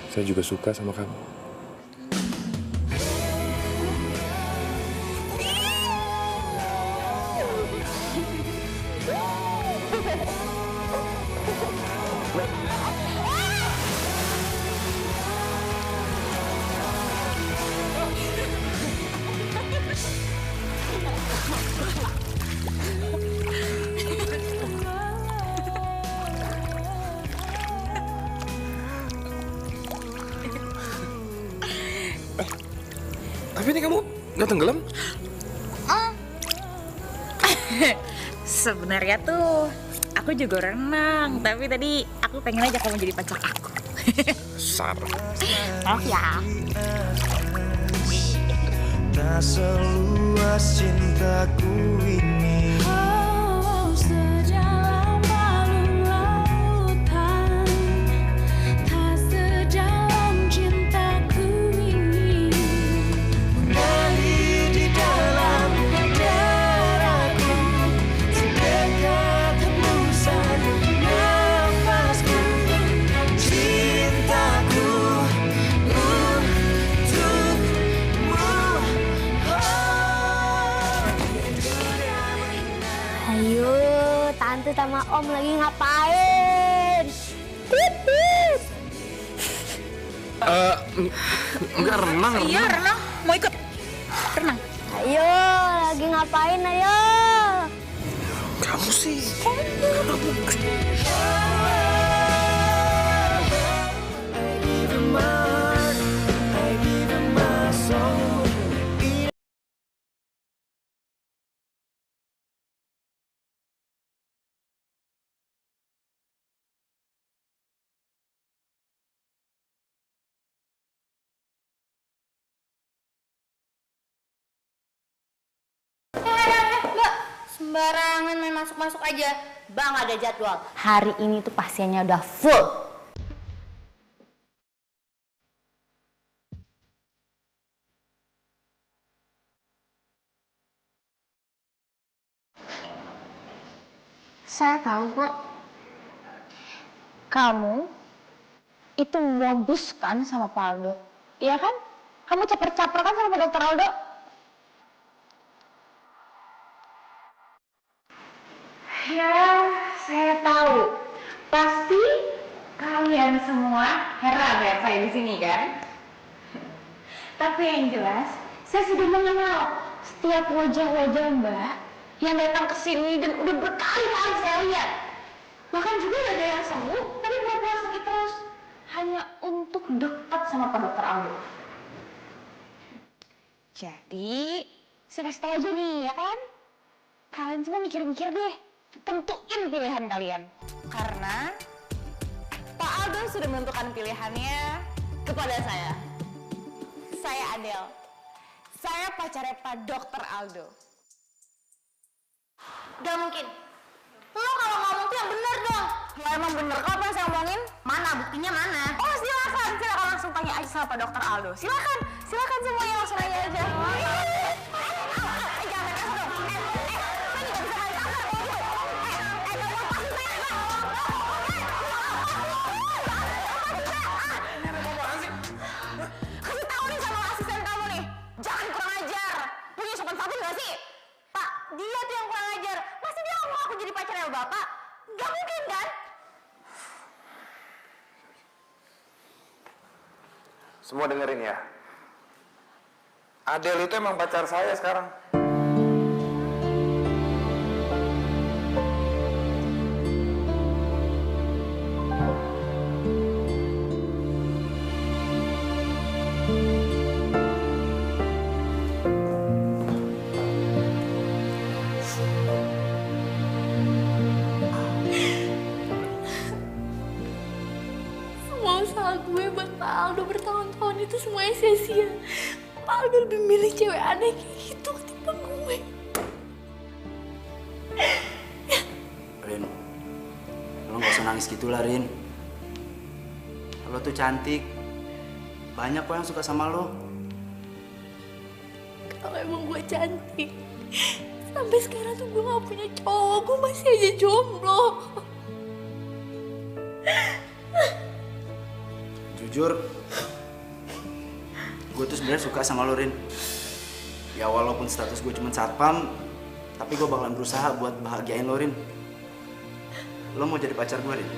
saya juga suka sama kamu. Tapi ini kamu nggak tenggelam? Sebenarnya tuh aku juga renang, tapi tadi aku pengen aja kamu jadi pacar aku. Sar. Maaf ya. Tak seluas cintaku ini. Oh, sejalan balung lautan, tak sedalam cintaku ini. Mengalir di dalam darahku, sedekat hembusan nafasku. Cintaku untukmu Om lagi ngapain? Pipis. Enggak renang. Iya, renang. Mau ikut? Renang. Ayo, lagi ngapain ayo? Kamu sih. Mbak, sembarangan main masuk-masuk aja. Bang ada jadwal. Hari ini tuh pasiennya udah full. Saya tahu kok. Kamu itu modus kan sama Pak Aldo. Iya kan? Kamu caper-caper kan sama Dokter Aldo? Ya, saya tahu. Pasti kalian semua heran ya saya di sini kan? Tapi yang jelas, saya sudah mengenal setiap wajah-wajah Mbak yang datang ke sini dan udah berkali-kali saya lihat. Bahkan juga ada yang sembuh, tapi pura-pura sakit terus hanya untuk dekat sama Pak Dokter Aldo. Jadi, saya kasih tahu aja nih, ya kan? Kalian semua mikir-mikir deh, tentuin pilihan kalian. Karena Pak Aldo sudah menentukan pilihannya kepada saya. Saya Adele. Saya pacarnya Pak Dokter Aldo. Gak mungkin. Lo kalau ngomong tuh yang bener dong. Ya emang bener kok apa yang saya omongin. Mana buktinya mana? Oh silakan langsung tanya aja sama Pak Dokter Aldo. Silakan semuanya langsung aja aja. Kasih tahu nih sama asisten kamu nih, jangan kurang ajar. Punya sopan santun gak sih? Pak, dia tuh yang kurang ajar. Masa dia mau aku jadi pacarnya Bapak? Gak mungkin kan? Semua dengerin ya. Adele itu emang pacar saya sekarang. Semua usaha gue buat Pak Aldo bertahun-tahun itu semuanya sia-sia. Pak Aldo lebih milih cewek aneh kayak gitu ketimbang gue. Rin, lo gak usah nangis gitu lah, Rin. Lo tuh cantik. Banyak kok yang suka sama lo. Kalau emang gue cantik, sampai sekarang tuh gue gak punya cowok, gue masih aja jomblo. Jujur, gue tuh sebenarnya suka sama lo, Rin. Ya walaupun status gue cuma satpam, tapi gue bakalan berusaha buat bahagiain lo, Rin. Lo mau jadi pacar gue, Rin?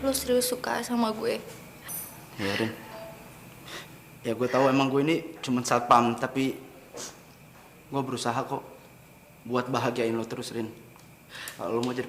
Lo serius suka sama gue? Ya, Rin. Ya gue tahu emang gue ini cuma satpam, tapi gue berusaha kok buat bahagiain lo terus, Rin. Kalau lo mau jadi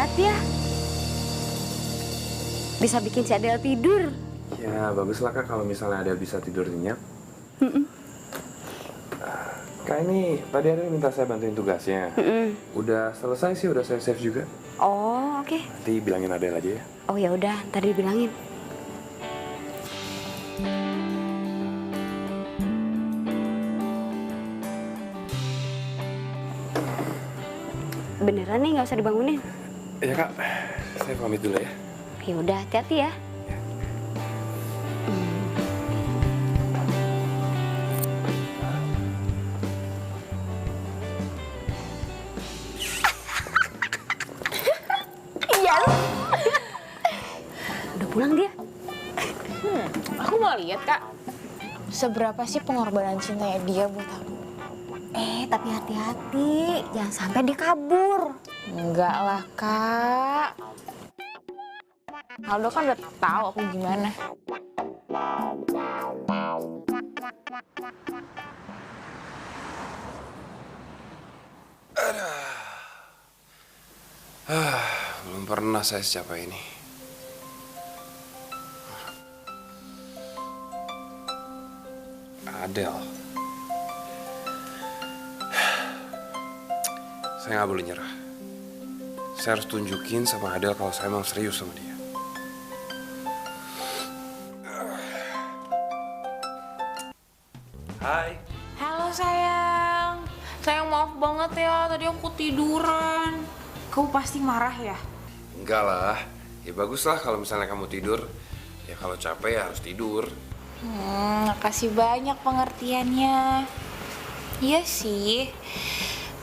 hebat ya. Bisa bikin si Adel tidur. Ya baguslah Kak kalau misalnya Adel bisa tidur nyenyak. Kak ini tadi Adel minta saya bantuin tugasnya. Udah selesai sih, udah saya save juga. Oh, oke. Nanti bilangin Adel aja ya. Oh ya udah, ntar dibilangin. Beneran nih, nggak usah dibangunin. Iya Kak, saya pamit dulu ya. Ya udah, hati-hati ya. Iya. Udah pulang dia. Aku mau lihat Kak, seberapa sih pengorbanan cintanya dia buat aku. Tapi hati-hati, jangan sampai dia kabur. Enggak lah Kak. Aldo kan udah tahu aku gimana. Belum pernah saya secapek ini. Adel. Saya nggak boleh nyerah. Saya harus tunjukin sama Adel kalau saya emang serius sama dia. Hai. Halo sayang. Sayang maaf banget ya, tadi aku tiduran. Kamu pasti marah ya? Enggak lah. Ya bagus lah kalau misalnya kamu tidur. Ya kalau capek ya harus tidur. Makasih banyak pengertiannya. Iya sih.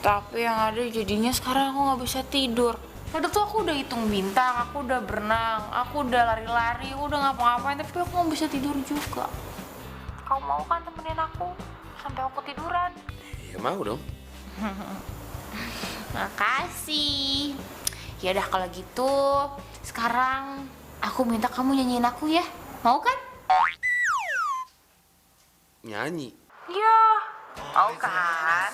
Tapi yang ada jadinya sekarang aku nggak bisa tidur. Tadi tuh aku udah hitung bintang, aku udah berenang, aku udah lari-lari, aku udah ngapa-ngapain, tapi aku nggak bisa tidur juga. Kamu mau kan temenin aku sampai aku tiduran? Ya mau dong. Makasih. Ya udah kalau gitu, sekarang aku minta kamu nyanyiin aku ya. Mau kan? Nyanyi. Iya. Mau kan?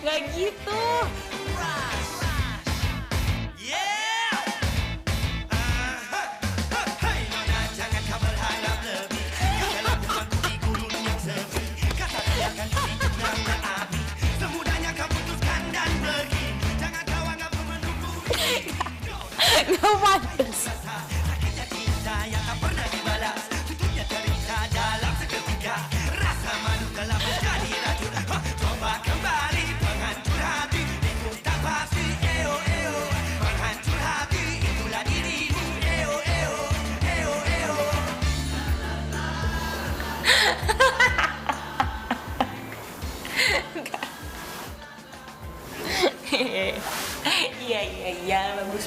Gak gitu. Gak pantas. Iya, bagus.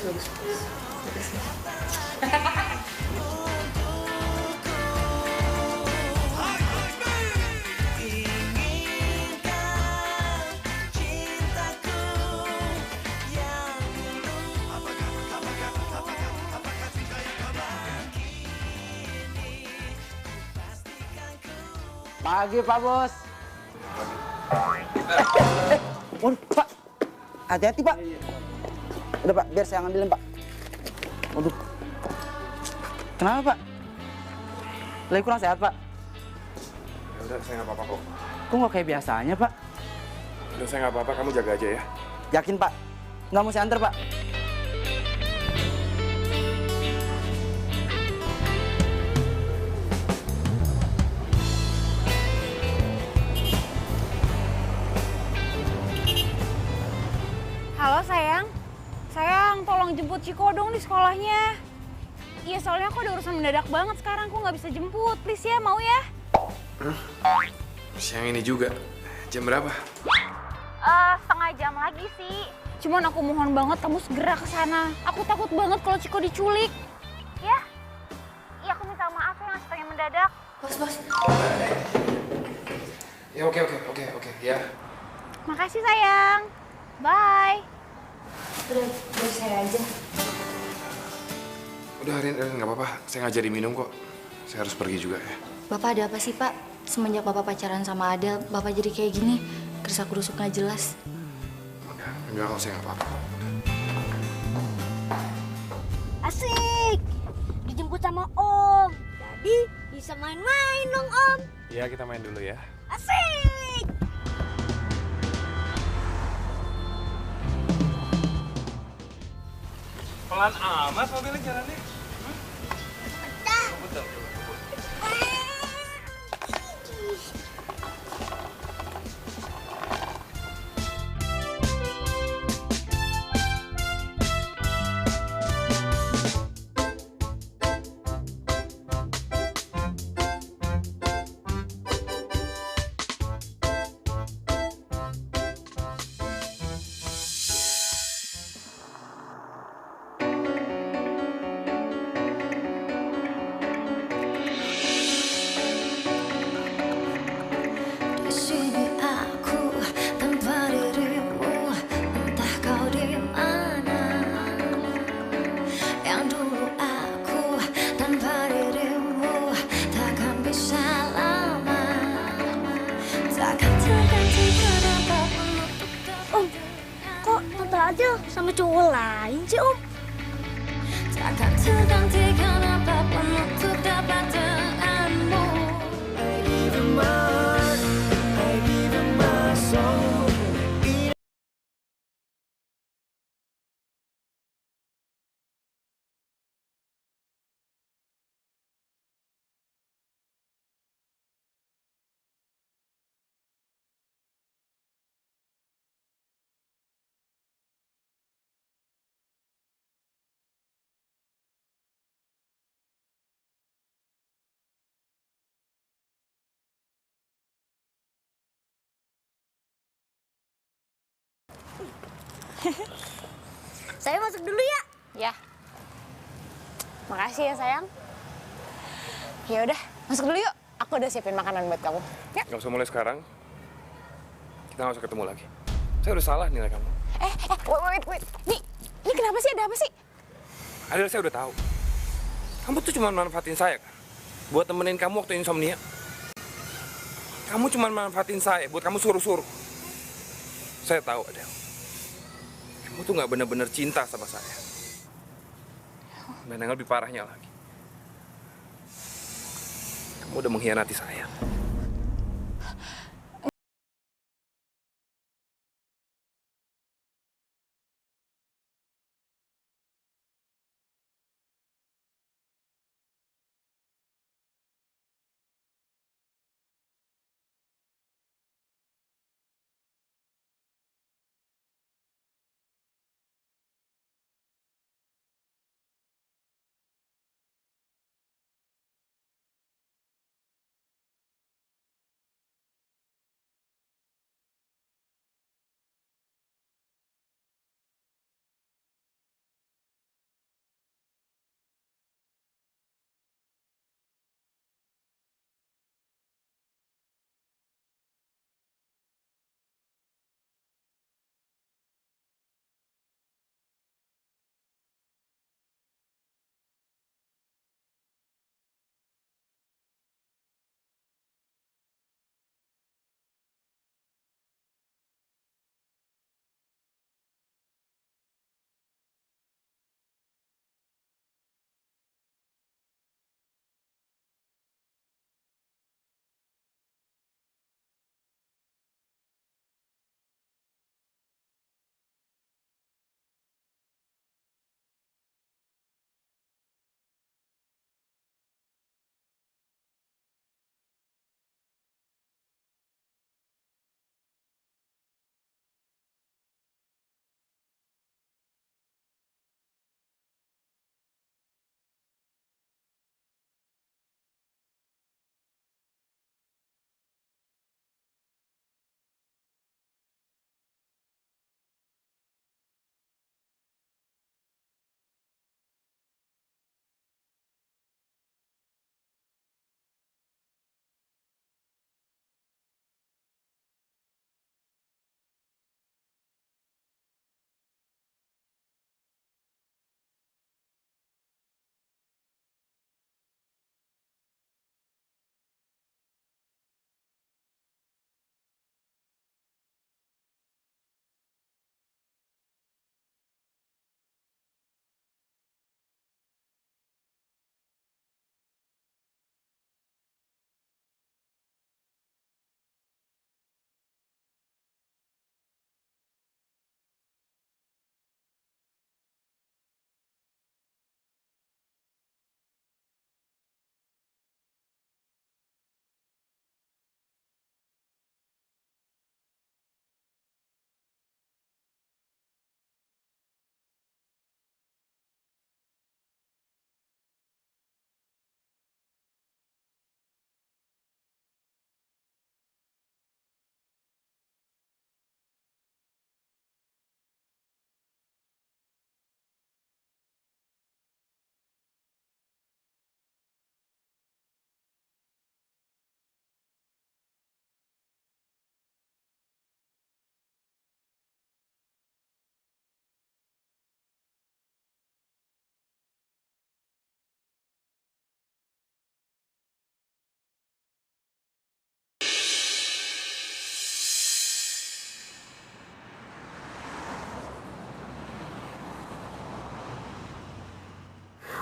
Pagi Pak Bos. Waduh Pak, hati-hati Pak. Udah Pak, biar saya ngambilin Pak. Waduh. Kenapa Pak? Lagi kurang sehat Pak? Ya udah, saya nggak apa-apa kok. Kok nggak kayak biasanya Pak? Udah, saya nggak apa-apa, kamu jaga aja ya. Yakin Pak? Nggak mau saya antar Pak? Halo sayang, saya jemput Ciko dong di sekolahnya. Iya, soalnya aku ada urusan mendadak banget sekarang. Aku nggak bisa jemput. Please ya, mau ya? Siang ini juga. Jam berapa? Setengah jam lagi sih. Cuman aku mohon banget kamu segera ke sana. Aku takut banget kalau Ciko diculik. Ya? Iya, aku minta maaf ya ngasih tanya mendadak. Bos. Ya oke, ya. Makasih sayang. Bye. Udah saya aja. Udah Rin, nggak apa-apa. Saya nggak jadi minum kok. Saya harus pergi juga ya. Bapak ada apa sih, Pak? Semenjak Bapak pacaran sama Adel, Bapak jadi kayak gini. Kerasa-kerusuk nggak jelas. Enggak kok, saya nggak apa-apa. Asik! Dijemput sama Om. Jadi bisa main-main dong, Om. Ya, kita main dulu ya. Asik! Pelan amat mobilnya jalannya. Di sini aku tanpa dirimu, entah kau di mana. Yang dulu aku tanpa dirimu takkan bisa lama. Takkan tergantikan apapun untuk Om, kok Tante Adel sama cowok lain sih Om? takkan tergantikan apapun untuk dapat denganmu. I give you my heart, I give you my soul. Saya masuk dulu ya. Ya. Makasih ya sayang. Ya udah, masuk dulu yuk. Aku udah siapin makanan buat kamu. Ya. Nggak usah mulai sekarang. Kita nggak usah ketemu lagi. Saya udah salah nilai kamu. Wait. Ini kenapa sih? Ada apa sih? Adel, saya udah tahu. Kamu tuh cuma manfaatin saya kan? Buat temenin kamu waktu insomnia. Kamu cuma manfaatin saya buat kamu suruh-suruh. Saya tahu, Adel. Kamu tuh nggak benar-benar cinta sama saya. Dan yang lebih parahnya lagi, kamu udah mengkhianati saya.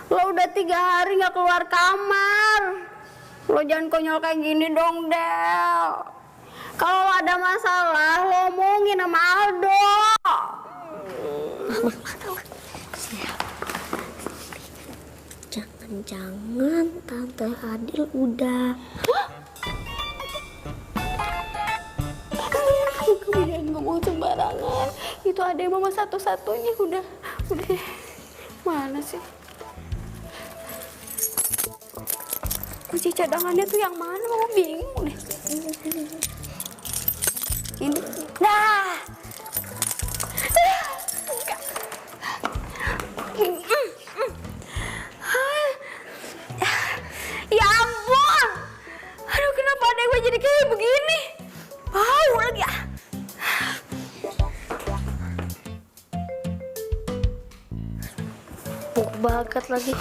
Lo udah 3 hari nggak keluar kamar. Lo jangan konyol kayak gini dong, Del. Kalau lo ada masalah, lo omongin sama Aldo. Jangan-jangan Tante Adil udah. Kamu jangan ngomong sembarangan. Itu adek mama satu-satunya udah. Mana sih? Kunci cadangannya tuh yang mana? Mama bingung deh. Ini. Nah. Ya ampun. Aduh, kenapa adek gue jadi kayak begini? Bau lagi ah. Buk banget lagi.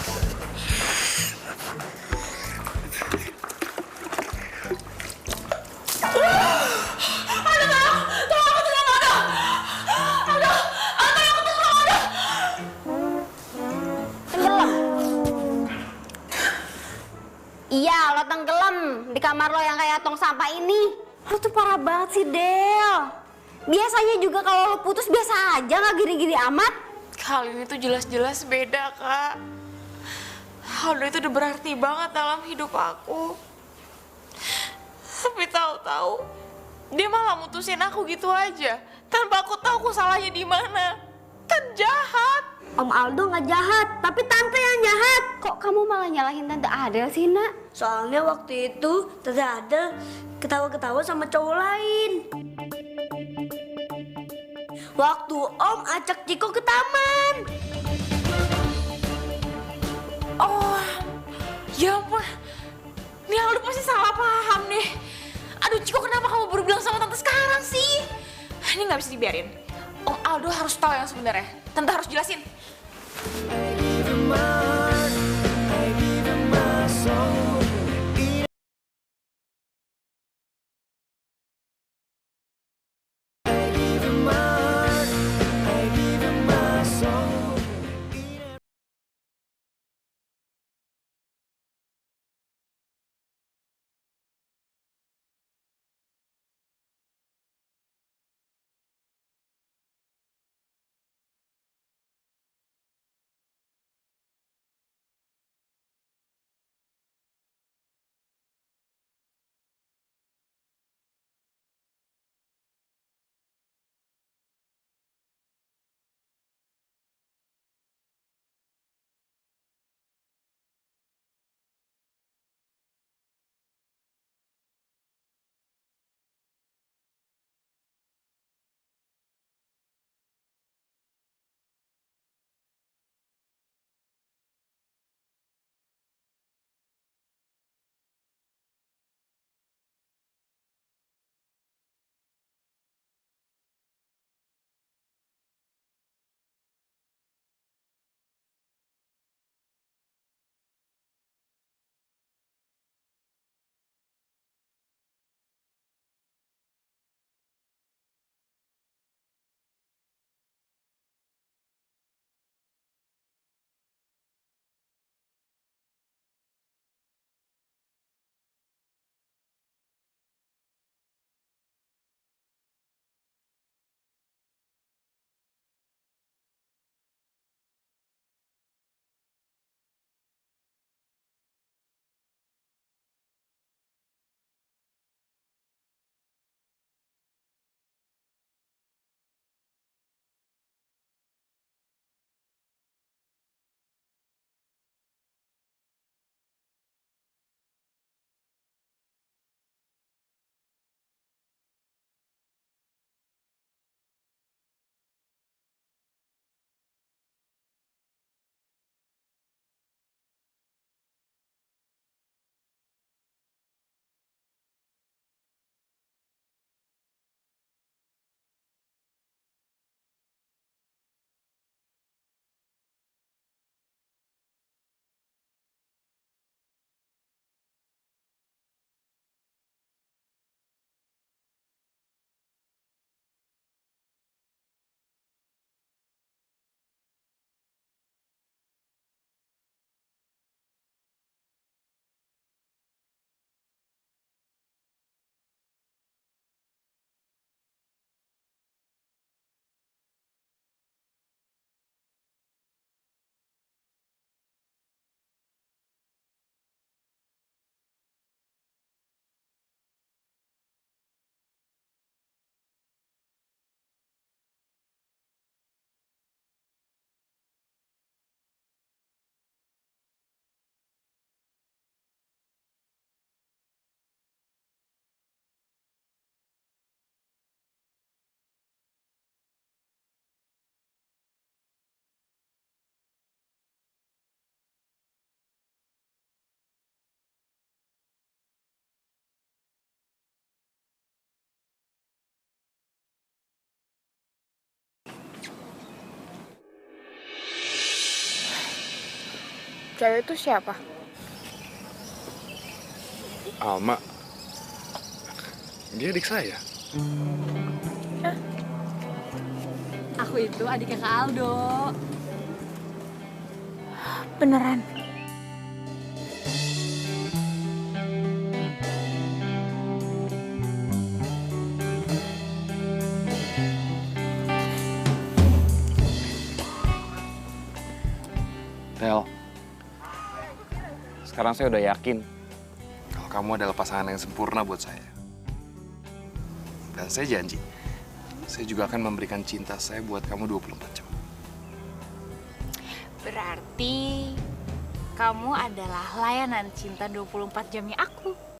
Iya, lo tenggelam di kamar lo yang kayak tong sampah ini. Lo tuh parah banget sih, Del. Biasanya juga kalau lo putus biasa aja, nggak gini-gini amat. Kali ini tuh jelas-jelas beda, Kak. Aldo itu udah berarti banget dalam hidup aku. Tapi tahu-tahu dia malah mutusin aku gitu aja, tanpa aku tahu aku salahnya di mana. Kan jahat. Om Aldo nggak jahat, tapi Tante yang jahat. Kok kamu malah nyalahin Tante Adel sih, Nak? Soalnya waktu itu Tante Adel ketawa-ketawa sama cowok lain. Waktu Om ajak Ciko ke taman. Oh, ya ampun. Nih Aldo pasti salah paham nih. Aduh, Ciko, kenapa kamu baru bilang sama Tante sekarang sih? Ini nggak bisa dibiarin. Om Aldo harus tahu yang sebenarnya. Tante harus jelasin. I give him my heart, I give him my soul. Cewek itu siapa? Alma. Dia adik saya. Aku itu adiknya Kak Aldo. Beneran? Tel, sekarang saya udah yakin kalau kamu adalah pasangan yang sempurna buat saya. Dan saya janji, saya juga akan memberikan cinta saya buat kamu 24 jam. Berarti kamu adalah layanan cinta 24 jamnya aku.